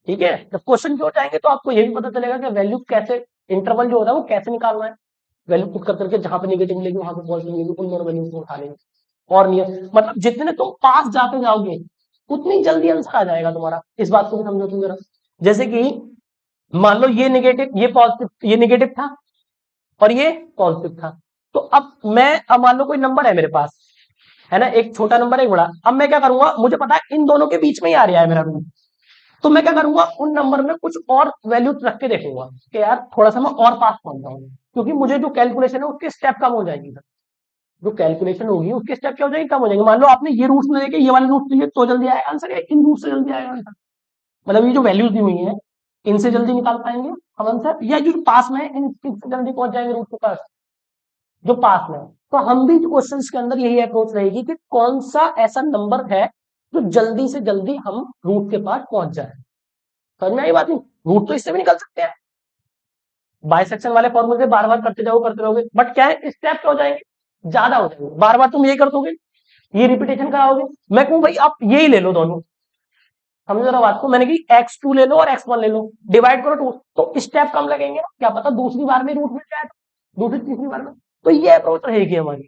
ठीक है, जब क्वेश्चन की ओर जाएंगे तो आपको ये भी पता चलेगा कि वैल्यू कैसे, इंटरवल जो होता है वो कैसे निकालना है, वैल्यू पुट कर करके जहां पे नेगेटिव मिलेगी वहां पे पॉजिटिव मिलेगी, उन दोनों वैल्यू को उठा लेंगे, और नियर मतलब जितने तुम पास जाते जाओगे उतनी जल्दी आंसर आ जाएगा तुम्हारा। इस बात को भी समझो तुम जरा, जैसे कि मान लो ये नेगेटिव, ये पॉजिटिव, ये नेगेटिव था और ये पॉजिटिव था, तो अब मान लो कोई नंबर है मेरे पास, है ना, एक छोटा नंबर है एक बड़ा, अब मैं क्या करूंगा, मुझे पता है इन दोनों के बीच में ही आ रहा है मेरा रूट, तो मैं क्या करूंगा, उन नंबर में कुछ और वैल्यू रख के देखूंगा कि यार थोड़ा सा मैं और पास पहुंच जाऊंगा, क्योंकि मुझे जो कैलकुलेशन है उसके स्टेप कम हो जाएगी, जो कैलकुलेशन होगी उसके स्टेप क्या हो जाएंगे, कम हो जाएंगे। मान लो आपने ये रूट्स में देखे, ये वाले रूट्स लिए तो जल्दी आएगा आंसर, इन रूट से जल्दी आएगा आंसर, मतलब ये जो वैल्यूज दी हुई है इनसे जल्दी निकाल पाएंगे हम आंसर, या जो पास में है इनसे जल्दी पहुंच जाएंगे रूट के पास जो पास में है। तो हम भी क्वेश्चंस के अंदर यही अप्रोच रहेगी कि कौन सा ऐसा नंबर है जो जल्दी से जल्दी हम रूट के पास पहुंच जाए। समझ में आई बात नहीं, रूट तो इससे भी निकल सकते हैं, बाइसेक्शन वाले फॉर्मूले बार बार करते रहोगे, बट क्या है स्टेप क्या हो जाएंगे, ज्यादा हो जाएंगे, बार बार तुम ये कर दोगे, ये रिपीटेशन कराओगे, मैं कहूं भाई आप यही ले लो दोनों, समझ रहा बात को, मैंने की x2 ले लो और x1 ले लो, डिवाइड करो 2, तो स्टेप कम लगेंगे, क्या पता दूसरी बार में रूट मिल जाए, दूसरी तीसरी बार में। तो ये अप्रोच रहेगी हमारी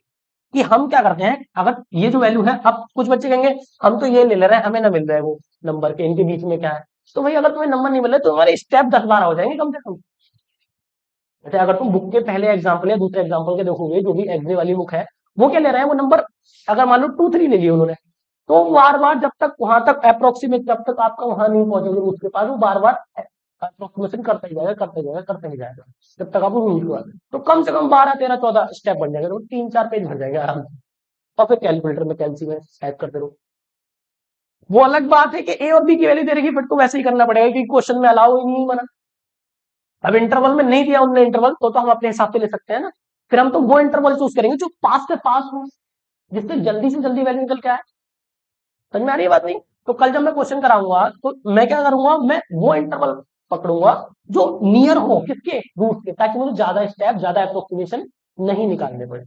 कि हम क्या करते हैं, अगर ये जो वैल्यू है, अब कुछ बच्चे कहेंगे हम तो ये ले रहे हैं, हमें ना मिल रहा है वो नंबर के, इनके बीच में क्या है, तो भाई अगर तुम्हें नंबर नहीं मिल रहा तो तुम्हारे स्टेप 10-12 हो जाएंगे कम से कम। जैसे अगर तुम बुक के पहले एग्जाम्पल या दूसरे एग्जाम्पल के देखोगे, जो भी एग्जे वाली बुक है, वो क्या ले रहे हैं, वो नंबर अगर मान लो 2-3 ले लिए उन्होंने, तो बार बार जब तक वहां तक अप्रोक्सीमेट, जब तक आपका वहां नहीं पहुंचोगे उसके पास, वो बार बार अप्रोक्सीमेशन करता ही जाएगा, करते जाएगा, करते ही जाएगा, जब तक आप रूट को आगे, तो कम से कम 12-13-14 स्टेप बन जाएगा, तो 3-4 पेज भर जाएगा आराम से, और फिर कैलकुलेटर में कैलसी में टाइप करते रहो। वो अलग बात है कि ए और बी की वैल्यू दे रही, फिर तो वैसे ही करना पड़ेगा क्योंकि क्वेश्चन में अलाउ ही नहीं बना। अब इंटरवल में नहीं दिया उन्होंने इंटरवल, तो हम अपने हिसाब से ले सकते हैं ना, फिर हम तो वो इंटरवल चूज करेंगे जो पास से पास हो, जिससे जल्दी से जल्दी वैल्यू निकल के आए। समझ में आ रही है बात नहीं? तो कल जब मैं क्वेश्चन कराऊंगा तो मैं क्या करूंगा, मैं वो इंटरवल पकड़ूंगा जो नियर हो किसके, रूट के, ताकि मुझे ज्यादा स्टेप, ज्यादा अप्रोक्सीमेशन नहीं निकालने पड़े।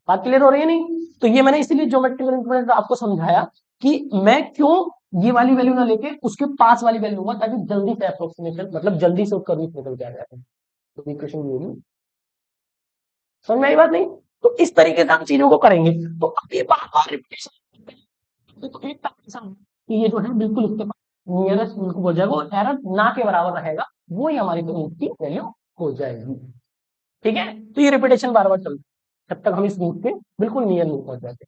बात क्लियर हो रही है नहीं? तो ये मैंने इसीलिए ज्योमेट्रिकल इंटरवल आपको समझाया कि मैं क्यों ये वाली वैल्यू ना लेके उसके पास वाली वैल्यू लूंगा, ताकि जल्दी से अप्रोक्सीमेशन, मतलब जल्दी से उसका रूट निकल के आ जाए। तो इक्वेशन ये होगी, समझ में आई बात नहीं? तो इस तरीके से हम चीजों को करेंगे, तो अब ये बार बार रिपीटेशन, तो एक ऐसा कि ये जो है बिल्कुल उसके पास नियरेस्ट बिल्कुल हो जाएगा, और एरर ना के बराबर रहेगा, वो ही हमारी रूट की वैल्यू हो जाएगी। ठीक है, तो ये रिपीटेशन बार बार चलता है जब तक हम इस रूट के बिल्कुल नियर नहीं पहुंच जाते।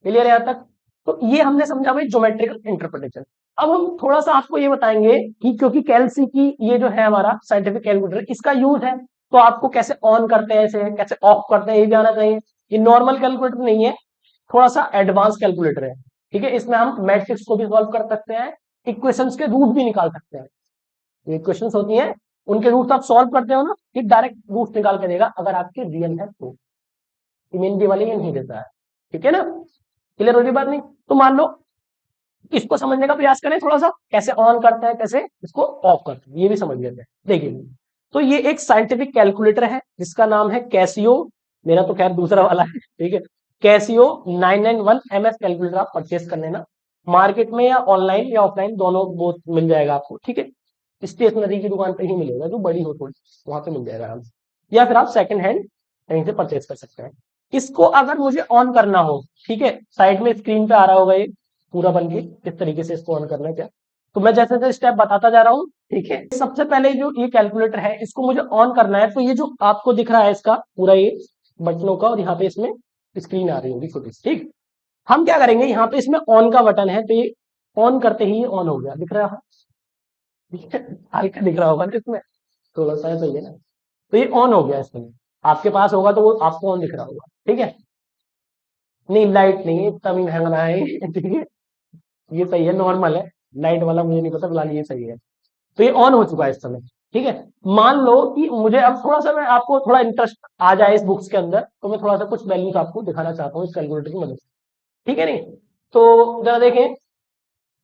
क्लियर है यहाँ तक? तो ये हमने समझा भाई ज्योमेट्रिकल इंटरप्रिटेशन। अब हम थोड़ा सा आपको ये बताएंगे कि क्योंकि कैलसी की ये जो है हमारा साइंटिफिक कैलकुलेटर, इसका यूज है, तो आपको कैसे ऑन करते हैं इसे, कैसे ऑफ करते हैं, ये भी आना चाहिए। ये नॉर्मल कैलकुलेटर नहीं है, थोड़ा सा एडवांस कैलकुलेटर है। ठीक है, इसमें हम मैट्रिक्स को भी सॉल्व कर सकते हैं, इक्वेशंस के रूट भी निकाल सकते हैं। जो इक्वेशंस होती हैं उनके रूट आप सॉल्व करते हो ना, ये डायरेक्ट रूट निकाल के देगा अगर आपके रियल है तो। इमेजिनरी वाले ये नहीं देता है। ठीक है ना, क्लियर हो रही बात नहीं? तो मान लो इसको समझने का प्रयास करें थोड़ा सा, कैसे ऑन करते हैं कैसे इसको ऑफ करते हैं, ये भी समझ लेते हैं। देखिए, तो ये एक साइंटिफिक कैलकुलेटर है जिसका नाम है कैसियो। मेरा तो खैर दूसरा वाला है, ठीक है। कैसियो 991 MS कैलकुलेटर आप परचेस कर लेना मार्केट में, या ऑनलाइन या ऑफलाइन दोनों बोथ मिल जाएगा आपको। ठीक है, स्टेशनरी की दुकान पे ही मिलेगा, जो बड़ी हो थोड़ी वहां पे मिल जाएगा आराम से, या फिर आप सेकंड हैंड कहीं से परचेस कर सकते हैं। इसको अगर मुझे ऑन करना हो, ठीक है, साइड में स्क्रीन पे आ रहा होगा ये पूरा बन के किस तरीके से इसको ऑन करना है क्या, तो मैं जैसे जैसे स्टेप बताता जा रहा हूँ। ठीक है, सबसे पहले जो ये कैलकुलेटर है इसको मुझे ऑन करना है, तो ये जो आपको दिख रहा है इसका पूरा ये बटनों का, और यहाँ पे इसमें स्क्रीन आ रही होगी छोटी सी। ठीक, हम क्या करेंगे, यहाँ पे इसमें ऑन का बटन है, तो ये ऑन करते ही ये ऑन हो गया, दिख रहा है? ठीक है, हल्का दिख रहा होगा ना इसमें, थोड़ा सा है, सही है ना? तो ये ऑन हो गया इसमें, आपके पास होगा तो वो आपको ऑन दिख रहा होगा। ठीक है, नहीं लाइट नहीं है, इतना भी महंगा है। ठीक है, ये सही है, नॉर्मल है, लाइट वाला मुझे नहीं पता, फिलहाल ये सही है। तो ये ऑन हो चुका है इस समय। ठीक है, मान लो कि मुझे अब थोड़ा सा, मैं आपको थोड़ा इंटरेस्ट आ जाए इस बुक्स के अंदर, तो मैं थोड़ा सा कुछ वैल्यूज आपको दिखाना चाहता हूँ इस कैलकुलेटर की मदद से। ठीक है, नहीं तो जरा देखें,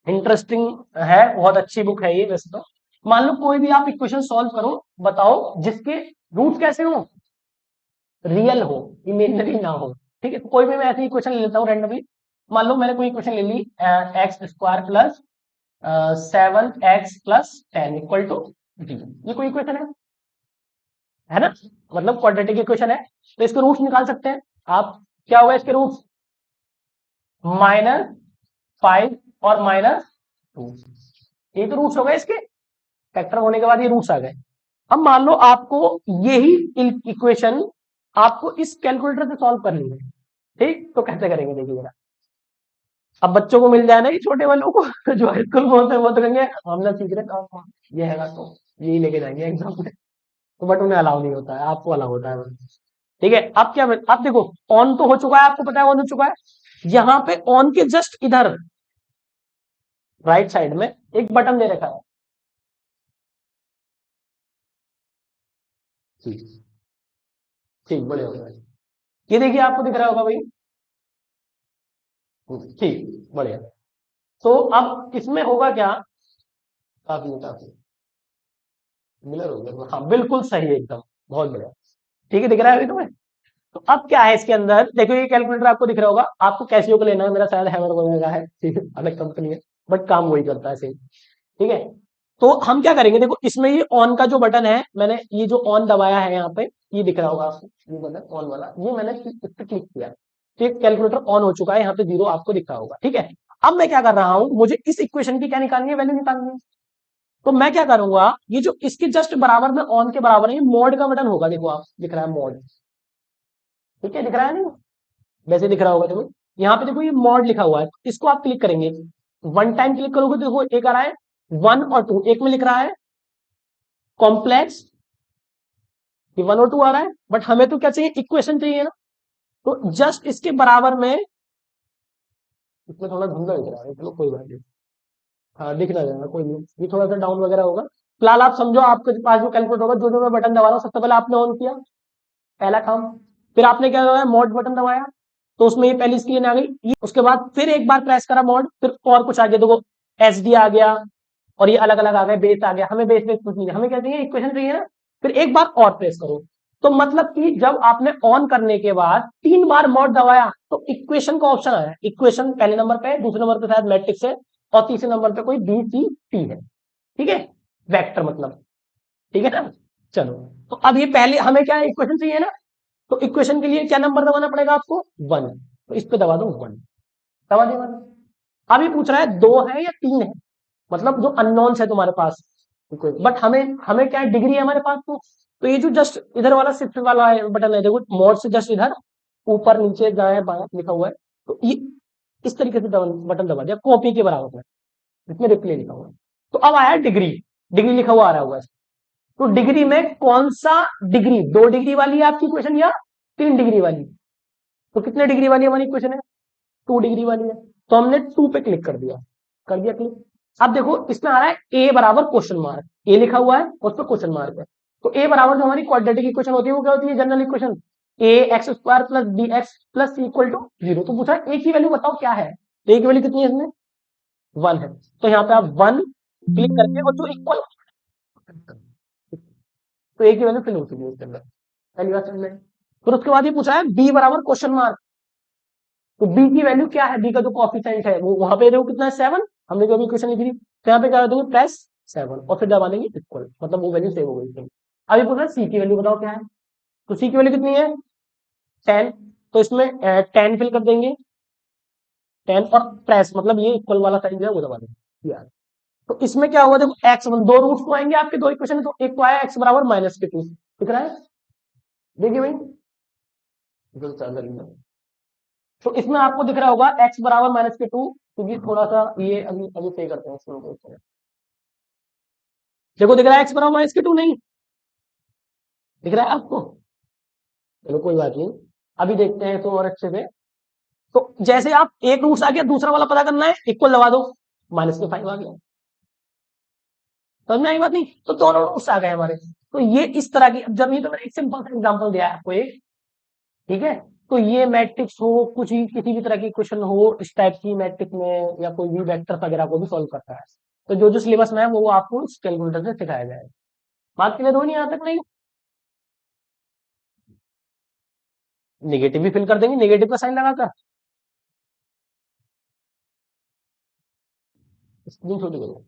इंटरेस्टिंग है, बहुत अच्छी बुक है ये वैसे तो। मान लो कोई भी आप इक्वेशन सॉल्व करो, बताओ जिसके रूट कैसे हो, रियल हो, इमेजिनरी ना हो। ठीक है, तो कोई भी मैं ऐसी इक्वेशन ले लेता हूँ रैंडमली। मान लो मैंने कोई इक्वेशन ले ली, x² plus 7x+10 equal to D, ये कोई इक्वेशन है ना, मतलब क्वाड्रेटिक इक्वेशन है। तो इसके रूट्स निकाल सकते हैं आप। क्या होगा इसके रूट्स? -5 और -2, ये तो रूट्स हो गए इसके, फैक्टर होने के बाद ये रूट्स आ गए। अब मान लो आपको यही इक्वेशन आपको इस कैलकुलेटर से सॉल्व करनी है। ठीक, तो कैसे करेंगे देखिए जरा। अब बच्चों को मिल जाए ना, ये छोटे वालों को जो हाई स्कूल में होते हैं, वो तो कहेंगे हमने सीख रहे हाँ, ये है तो यही लेके जाएंगे एग्जाम में। तो बट उन्हें अलाउ नहीं होता है, आपको अलाउ होता है। ठीक है, अब क्या, अब देखो ऑन तो हो चुका है, आपको पता है ऑन हो चुका है। यहाँ पे ऑन के जस्ट इधर राइट साइड में एक बटन दे रखा है। ठीक, ठीक, बढ़िया हो गया। ये देखिए आपको दिख रहा होगा भाई। ठीक, बढ़िया। तो अब इसमें होगा क्या, काफी काफी मिलर हो गया, हाँ बिल्कुल सही है एकदम, बहुत बढ़िया। ठीक है, दिख रहा है अभी तुम्हें? तो अब क्या है इसके अंदर, देखो ये कैलकुलेटर आपको दिख रहा होगा, आपको कैसियो को लेना है, मेरा शायद हैमर वगैरह का है, ठीक है, अलग कंपनी है, बट काम वही करता है सेम। ठीक है, तो हम क्या करेंगे, देखो इसमें ये ऑन का जो बटन है, मैंने ये जो ऑन दबाया है यहाँ पे, ये दिख रहा होगा आपको, ये बटन ऑन वाला, ये मैंने इस पे क्लिक किया, ठीक, कैलकुलेटर ऑन हो चुका है, यहाँ पे 0 आपको दिख रहा होगा। ठीक है, अब मैं क्या कर रहा हूँ, मुझे इस इक्वेशन की क्या निकालनी है, वैल्यू निकालनी है। तो मैं क्या करूंगा, ये जो इसके जस्ट बराबर में ऑन के बराबर है, ये मोड का बटन होगा, देखो आप दिख रहा है मोड। ठीक है, दिख रहा है नहीं, वैसे दिख रहा होगा देखो, यहाँ पे देखो ये मॉड लिखा हुआ है, इसको आप क्लिक करेंगे, वन टाइम क्लिक करोगे तो देखो एक आ रहा है 1 और 2, एक में लिख रहा है कॉम्प्लेक्स, ये 1 और 2 आ रहा है, बट हमें तो क्या चाहिए, इक्वेशन चाहिए ना। तो जस्ट इसके बराबर में, इसमें थोड़ा धुंधला दिख रहा है, चलो कोई बात नहीं, हाँ दिख रहा है कोई नहीं, ये थोड़ा सा डाउन वगैरह होगा। फिलहाल आप समझो, आपके पास जो कैलकुलेटर होगा, जो जो मैं बटन दबा रहा हूँ, सबसे पहले आपने ऑन किया, पहला काम। फिर आपने क्या दबाया, मोड बटन दबाया, तो उसमें ये पहली स्क्रीन आ गई। ये उसके बाद फिर एक बार प्रेस करा मोड, फिर और कुछ आ गया, देखो SD आ गया, और ये अलग अलग आ गए, बेस आ गया, हमें बेस बेस कुछ नहीं है, हमें क्या चाहिए, इक्वेशन चाहिए ना। फिर एक बार और प्रेस करो, तो मतलब कि जब आपने ऑन करने के बाद 3 बार मोड दबाया, तो इक्वेशन का ऑप्शन आया, इक्वेशन पहले नंबर पे है, दूसरे नंबर पे शायद मैट्रिक्स है, और तीसरे नंबर पे कोई BCT है। ठीक है, वेक्टर मतलब। ठीक है ना, चलो, तो अब ये पहले हमें क्या है, इक्वेशन चाहिए ना, तो इक्वेशन के लिए क्या नंबर दबाना पड़ेगा आपको, 1, तो इस पे दबा दो 1, दबा दिया मैंने। अब ये पूछ रहा है 2 है या 3 है, मतलब जो अननोन्स है तुम्हारे पास, बट हमें हमें क्या है, डिग्री है हमारे पास, तो ये जो जस्ट इधर वाला शिफ्ट वाला बटन है, देखो मोड से जस्ट इधर ऊपर नीचे दाएं बाएं लिखा हुआ है, तो ये इस तरीके से बटन दबा दिया, कॉपी के बराबर में, इसमें रिप्ले लिखा हुआ है। तो अब आया डिग्री, डिग्री लिखा हुआ आ रहा होगा, तो डिग्री में कौन सा डिग्री, 2 डिग्री वाली है आपकी इक्वेशन या 3 डिग्री वाली, तो कितने डिग्री वाली हमारी इक्वेशन है? 2 डिग्री वाली है। तो हमने 2 पे क्लिक कर दिया क्लिक। अब देखो इसमें आ रहा है ए बराबर क्वेश्चन मार्क, ए लिखा हुआ है और उस पर क्वेश्चन मार्क है। तो ए बराबर जो हमारी क्वाड्रेटिक इक्वेशन होती है वो क्या होती है? General equation A X square plus B X plus C equal to 0। तो पूछा ए की वैल्यू बताओ क्या है, तो ए की वैल्यू कितनी है इसमें? 1 है। तो यहाँ पे आप 1 क्लिक करके और जो इक्वल, तो ए की वैल्यू फिल हो चुकी है इसके अंदर, पहली बात समझ में। फिर उसके बाद ये पूछा है बी बराबर क्वेश्चन मार्क, तो बी की वैल्यू क्या है? बी का जो कॉफिशिएंट है वो वहां पे देखो कितना है? 7। हमने जो अभी इक्वेशन लिखी थी, तो यहाँ पे क्या कर देंगे? प्लस 7 और फिर दबा देंगे इक्वल, मतलब वो वैल्यू सेव हो गई। अभी पूछा सी की वैल्यू बताओ क्या है, तो सी की वैल्यू कितनी है? 10। तो इसमें 10 फिल कर देंगे, 10 और प्रेस मतलब ये इक्वल वाला साइन जो है वो दबा देंगे यार। तो इसमें क्या होगा? देखो एक्स, दो रूट्स तो आएंगे आपके दो इक्वेशन में, तो एक तो आया एक्स बराबर -2 दिख रहा है, देखिए भाई। तो इसमें आपको दिख रहा होगा एक्स बराबर -2, क्योंकि थोड़ा सा ये अभी अभी सही करते हैं इसको। देखो दिख रहा है एक्स बराबर -2 नहीं दिख रहा है आपको? चलो कोई बात नहीं, अभी देखते हैं तो और अच्छे से। तो जैसे आप एक रूट्स आ गया, दूसरा वाला पता करना है, इक्वल दबा दो, -5 आ गया। समझ में आई बात नहीं? तो दोनों रूट्स आ गए हमारे। तो ये इस तरह की, जब ये तो मैंने एक सिंपल सा एग्जांपल दिया है आपको एक, ठीक है। तो ये मैट्रिक्स हो, कुछ ही किसी भी तरह की क्वेश्चन हो इस टाइप की मैट्रिक्स में, या कोई भी वेक्टर वगैरह को भी सॉल्व करता है। तो जो जो सिलेबस में है वो आपको इस कैलकुलेटर से सिखाया जाएगा। बात क्लियर हो नहीं यहाँ तक? नहीं, नेगेटिव भी फिल कर देंगे, नेगेटिव का साइन लगाकर। स्क्रीन छोटी करो,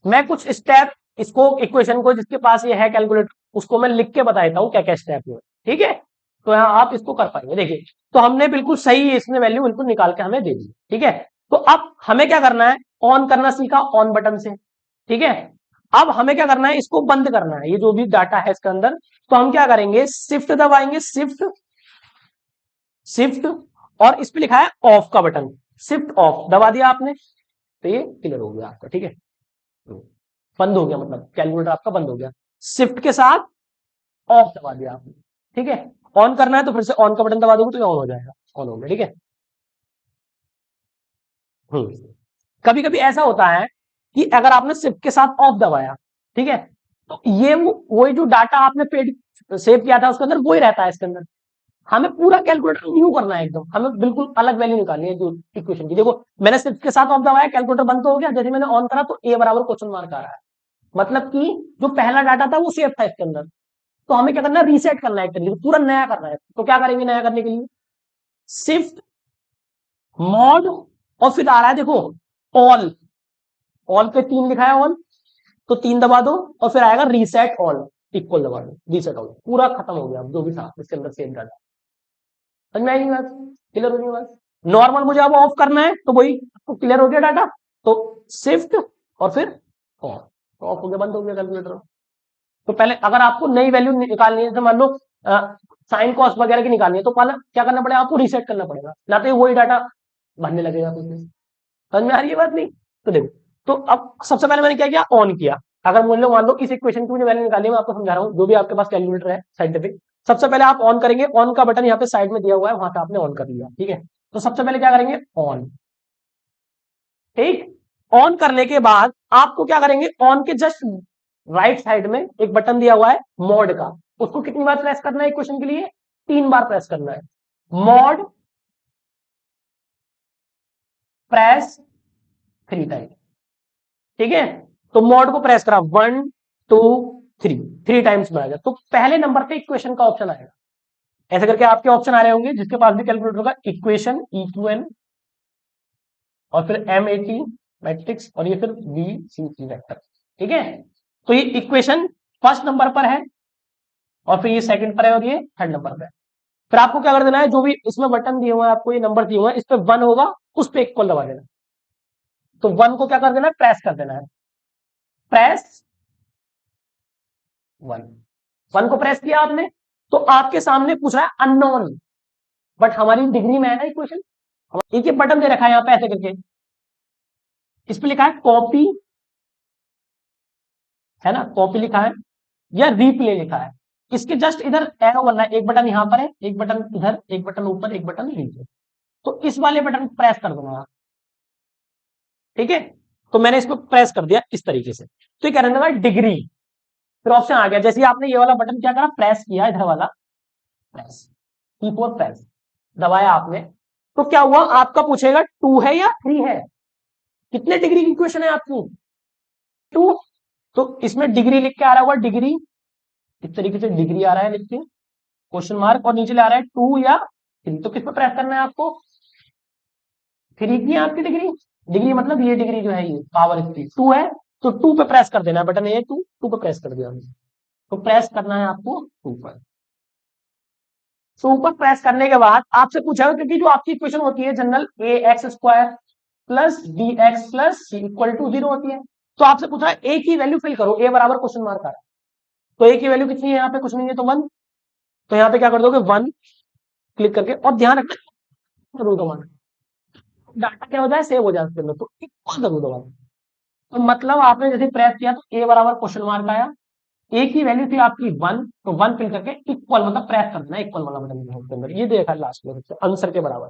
मैं कुछ स्टेप इसको इक्वेशन को जिसके पास ये है कैलकुलेटर उसको मैं लिख के बता देता हूँ क्या क्या स्टेप हुए, ठीक है। तो यहाँ आप इसको कर पाएंगे। देखिए तो हमने बिल्कुल सही इसने वैल्यू बिल्कुल निकाल के हमें दे दी, ठीक है। तो अब हमें क्या करना है? ऑन करना सीखा ऑन बटन से, ठीक है। अब हमें क्या करना है? इसको बंद करना है, ये जो भी डाटा है इसके अंदर। तो हम क्या करेंगे? शिफ्ट दबाएंगे, शिफ्ट शिफ्ट, और इस पे लिखा है ऑफ का बटन, शिफ्ट ऑफ दबा दिया आपने, तो ये क्लियर हो गया आपका, ठीक है। बंद हो गया, मतलब कैलकुलेटर आपका बंद हो गया। शिफ्ट के साथ ऑफ दबा दिया आपने, ठीक है। ऑन करना है तो फिर से ऑन का बटन दबा दोगे तो ऑन हो जाएगा, ऑन हो गया, ठीक है। कभी कभी ऐसा होता है कि अगर आपने शिफ्ट के साथ ऑफ दबाया, ठीक है, तो ये वही जो डाटा आपने पेड सेव किया था उसके अंदर वही रहता है इसके अंदर। हमें पूरा कैलकुलेटर न्यू करना है एकदम, हमें बिल्कुल अलग वैल्यू निकालनी है जो इक्वेशन की। देखो मैंने शिफ्ट के साथ ऑफ दबाया, कैलकुलेटर बंद तो हो गया, जैसे मैंने ऑन करा तो ए बराबर क्वेश्चन मार्क आ रहा है, मतलब कि जो पहला डाटा था वो सेव था इसके अंदर। तो हमें क्या करना है? रीसेट करना है एक तरीके से, पूरा नया करना है। तो क्या करेंगे नया करने के लिए? शिफ्ट मॉड, और फिर आ रहा है देखो ऑल, ऑल पे 3 लिखा है ऑल, तो 3 दबा दो और फिर आएगा रीसेट ऑल, इक्वल दबा दो, रीसेट ऑल, पूरा खत्म हो गया जो भी था इसके अंदर सेव डाटा। समझ में आएगी बात? क्लियर हो गई बात? नॉर्मल मुझे अब ऑफ करना है तो वही आपको क्लियर हो गया डाटा, तो शिफ्ट और फिर ऑफ, तो ऑफ हो गया, बंद हो गया कैलकुलेटर। तो पहले अगर आपको नई वैल्यू निकालनी है, तो मान लो साइन कॉस्ट वगैरह की निकालनी है, तो पहले क्या करना पड़ेगा? आपको रीसेट करना पड़ेगा, ना तो वही डाटा भरने लगेगा कुछ। समझ में आ रही है बात? नहीं तो देखो, तो अब सबसे पहले मैंने क्या किया? ऑन किया। अगर मान लो इस इक्वेशन की मुझे वैल्यू निकालनी है, मैं आपको समझा रहा हूँ, जो भी आपके पास कैलकुलेटर है साइंटिफिक, सबसे पहले आप ऑन करेंगे, ऑन का बटन यहाँ पे साइड में दिया हुआ है, वहां से आपने ऑन कर लिया, ठीक है। तो सबसे पहले क्या करेंगे? ऑन, ठीक। ऑन करने के बाद आपको क्या करेंगे? ऑन के जस्ट राइट साइड में एक बटन दिया हुआ है मॉड का, उसको कितनी बार प्रेस करना है इक्वेशन के लिए? 3 बार प्रेस करना है। मॉड प्रेस 3 टाइम, ठीक है। तो मॉड को प्रेस करा 1 2 3, 3 टाइम्स में आ गया, तो पहले नंबर पे इक्वेशन का ऑप्शन आएगा। ऐसे करके आपके ऑप्शन आ रहे होंगे, जिसके पास भी कैलकुलेटर होगा, इक्वेशन EQN और फिर M80 मैट्रिक्स और ये फिर VCC वेक्टर, ठीक है। तो ये इक्वेशन फर्स्ट नंबर पर है और फिर ये सेकंड पर है और ये थर्ड नंबर पर है। फिर आपको क्या कर देना है? जो भी इसमें बटन दिए हुए हैं, आपको ये नंबर दिए हुए हैं, इस पे 1 होगा, उस पे इक्वल दबा देना। तो 1 को क्या कर देना है? प्रेस कर देना है, प्रेस 1, 1 को प्रेस किया आपने, तो आपके सामने पूछ रहा है अननोन, बट हमारी डिग्री में है ना इक्वेशन। एक बटन दे रखा है यहाँ पे ऐसे करके, इस पे लिखा है कॉपी, है ना, कॉपी लिखा है या रिप्ले लिखा है। इसके जस्ट इधर एरो बनना है, एक बटन यहां पर है, एक बटन इधर, एक बटन ऊपर, एक बटन नीचे। तो इस वाले बटन प्रेस कर देना आप, ठीक है। तो मैंने इसको प्रेस कर दिया इस तरीके से, तो ये कह रहा था डिग्री। फिर ऑप्शन आ गया, जैसे ही आपने ये वाला बटन क्या करा, प्रेस किया इधर वाला, प्रेस, की4 प्रेस दबाया आपने, तो क्या हुआ, आपका पूछेगा 2 है या 3 है, कितने डिग्री की इक्वेशन है आपकी, 2। तो इसमें डिग्री लिख के आ रहा होगा, डिग्री इस तरीके से डिग्री आ रहा है लिख के क्वेश्चन मार्क, और नीचे ले आ रहा है 2 या 3। तो किस पे प्रेस करना है आपको, 3 की है आपकी डिग्री, डिग्री मतलब ये डिग्री जो है ये पावर इसकी 2 है, तो 2 पे प्रेस कर देना है, बटन ए 2 पे प्रेस कर दिया हमने। तो प्रेस करना है आपको 2 पर। तो ऊपर प्रेस करने के बाद आपसे पूछा, क्योंकि जो आपकी इक्वेशन होती है general A X square plus B X plus C equal to 0 होती है, तो आपसे पूछ रहा है ए की वैल्यू फिल करो, ए बराबर क्वेश्चन मार्क आ रहा है, तो ए की वैल्यू कितनी है, यहाँ पे कुछ नहीं है तो 1, तो यहाँ पे क्या कर दोगे 1 क्लिक करके, और ध्यान रखना जरूर दबाना, डाटा क्या हो जाए सेव हो जाए उसके अंदर, तो इक्वल जरूर दबाना। तो मतलब आपने जैसे प्रेस किया तो ए बराबर क्वेश्चन मार्क आया, ए की वैल्यू थी आपकी 1, तो 1 फिल करके इक्वल मतलब प्रेस करना है, इक्वल वाला बटन उसके अंदर, ये देखा लास्ट में आंसर के बराबर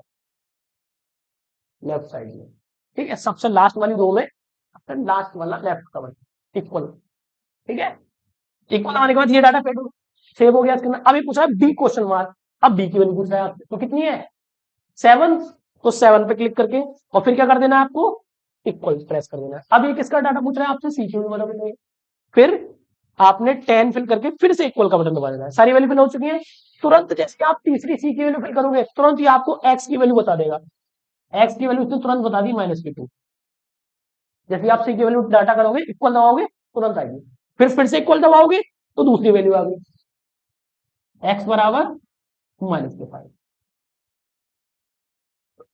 लेफ्ट साइड में, ठीक है, सबसे लास्ट वाली रो में लास्ट वाला लेफ्ट का बटन इक्वल, ठीक है। इक्वल आने के बाद ये डाटा सेव हो गया इसके अंदर। अभी पूछा है बी क्वेश्चन मार्क, अब बी की वैल्यू पूछ रहा है आपसे, तो कितनी है 7, तो 7 पे क्लिक करके और फिर क्या कर देना है आपको, इक्वल प्रेस कर देना है। अब ये किसका डाटा पूछ रहा है आपसे, सी की वैल्यू बताओगे, फिर आपने 10 फिल करके फिर से इक्वल का बटन दबा देना है, सारी वैल्यू फिल हो चुकी है। तुरंत जैसे आप तीसरी सी की वैल्यू फिल करोगे, तुरंत ये आपको एक्स की वैल्यू बता देगा, एक्स की वैल्यू तुरंत बता दी -2। जैसे आप सी की वैल्यू डाटा करोगे, इक्वल दबाओगे तुरंत आएगी, फिर से इक्वल दबाओगे तो दूसरी वैल्यू आ गई, एक्स बराबर -5।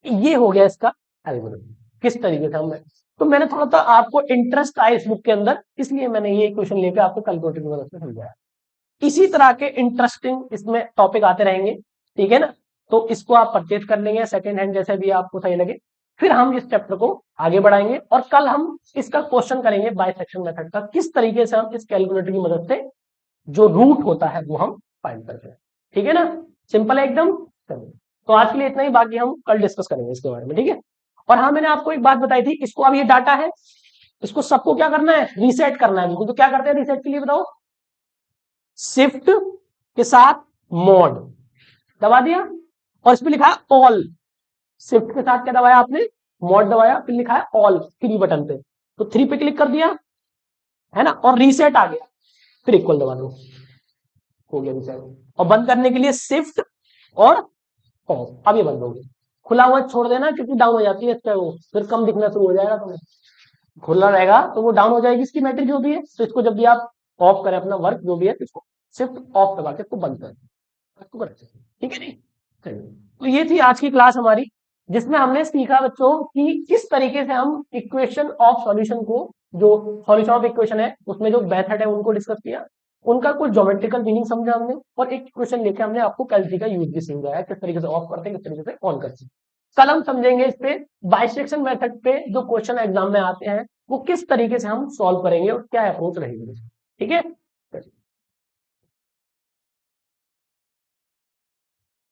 ये हो गया इसका एल्गोरिथम, किस तरीके से हमने, तो मैंने थोड़ा सा आपको इंटरेस्ट आया इस बुक के अंदर, इसलिए मैंने ये क्वेश्चन लेकर आपको कैलकुलेटर की मदद से समझाया। इसी तरह के इंटरेस्टिंग इसमें टॉपिक आते रहेंगे, ठीक है ना। तो इसको आप परचेज कर लेंगे सेकंड हैंड, जैसे भी आपको सही लगे। फिर हम इस चैप्टर को आगे बढ़ाएंगे और कल हम इसका क्वेश्चन करेंगे बाइसेक्शन मेथड का, किस तरीके से हम इस कैलकुलेटर की मदद से जो रूट होता है वो हम फाइंड करते हैं, ठीक है ना, सिंपल है एकदम। तो आज के लिए इतना ही, बाकी हम कल डिस्कस करेंगे इसके बारे में, ठीक है। और हाँ, मैंने आपको एक बात बताई थी, इसको अब ये डाटा है, इसको सबको क्या करना है, रीसेट करना है बिल्कुल। तो क्या करते हैं रीसेट के लिए बताओ, शिफ्ट के साथ मॉड दबा दिया, और इसमें लिखा है ऑल, शिफ्ट के साथ क्या दबाया आपने, मॉड दबाया, फिर लिखा है ऑल 3 बटन पे, तो 3 पे क्लिक कर दिया है ना, और रीसेट आ गया, फिर इक्वल दबा दो, हो गया रीसेट। और बंद करने के लिए शिफ्ट और पॉज, अब ये बंद हो गया। खुला हुआ छोड़ देना, क्योंकि डाउन हो जाती है इसका, वो फिर कम दिखना शुरू हो जाएगा तुम्हें, खुला रहेगा तो वो डाउन हो जाएगी इसकी बैटरी जो भी है। तो इसको जब भी आप ऑफ करें अपना वर्क जो भी है, इसको शिफ्ट ऑफ दबा के इसको बंद करें, ठीक है नहीं। चलिए, तो ये थी आज की क्लास हमारी, जिसमें हमने सीखा बच्चों कि किस तरीके से हम इक्वेशन ऑफ सॉल्यूशन को, जो सॉल्यूशन ऑफ इक्वेशन है उसमें जो मेथड है उनको डिस्कस किया, उनका कुछ ज्योमेट्रिकल मीनिंग समझा हमने, और एक इक्वेशन लेके हमने आपको कैलसी का यूज भी समझाया, किस तरीके से ऑफ करते हैं, किस तरीके से ऑन करते हैं। कल हम समझेंगे इस पे बाइसेक्शन मेथड पे जो क्वेश्चन एग्जाम में आते हैं वो किस तरीके से हम सॉल्व करेंगे और क्या अप्रोच रहेगी, ठीक है।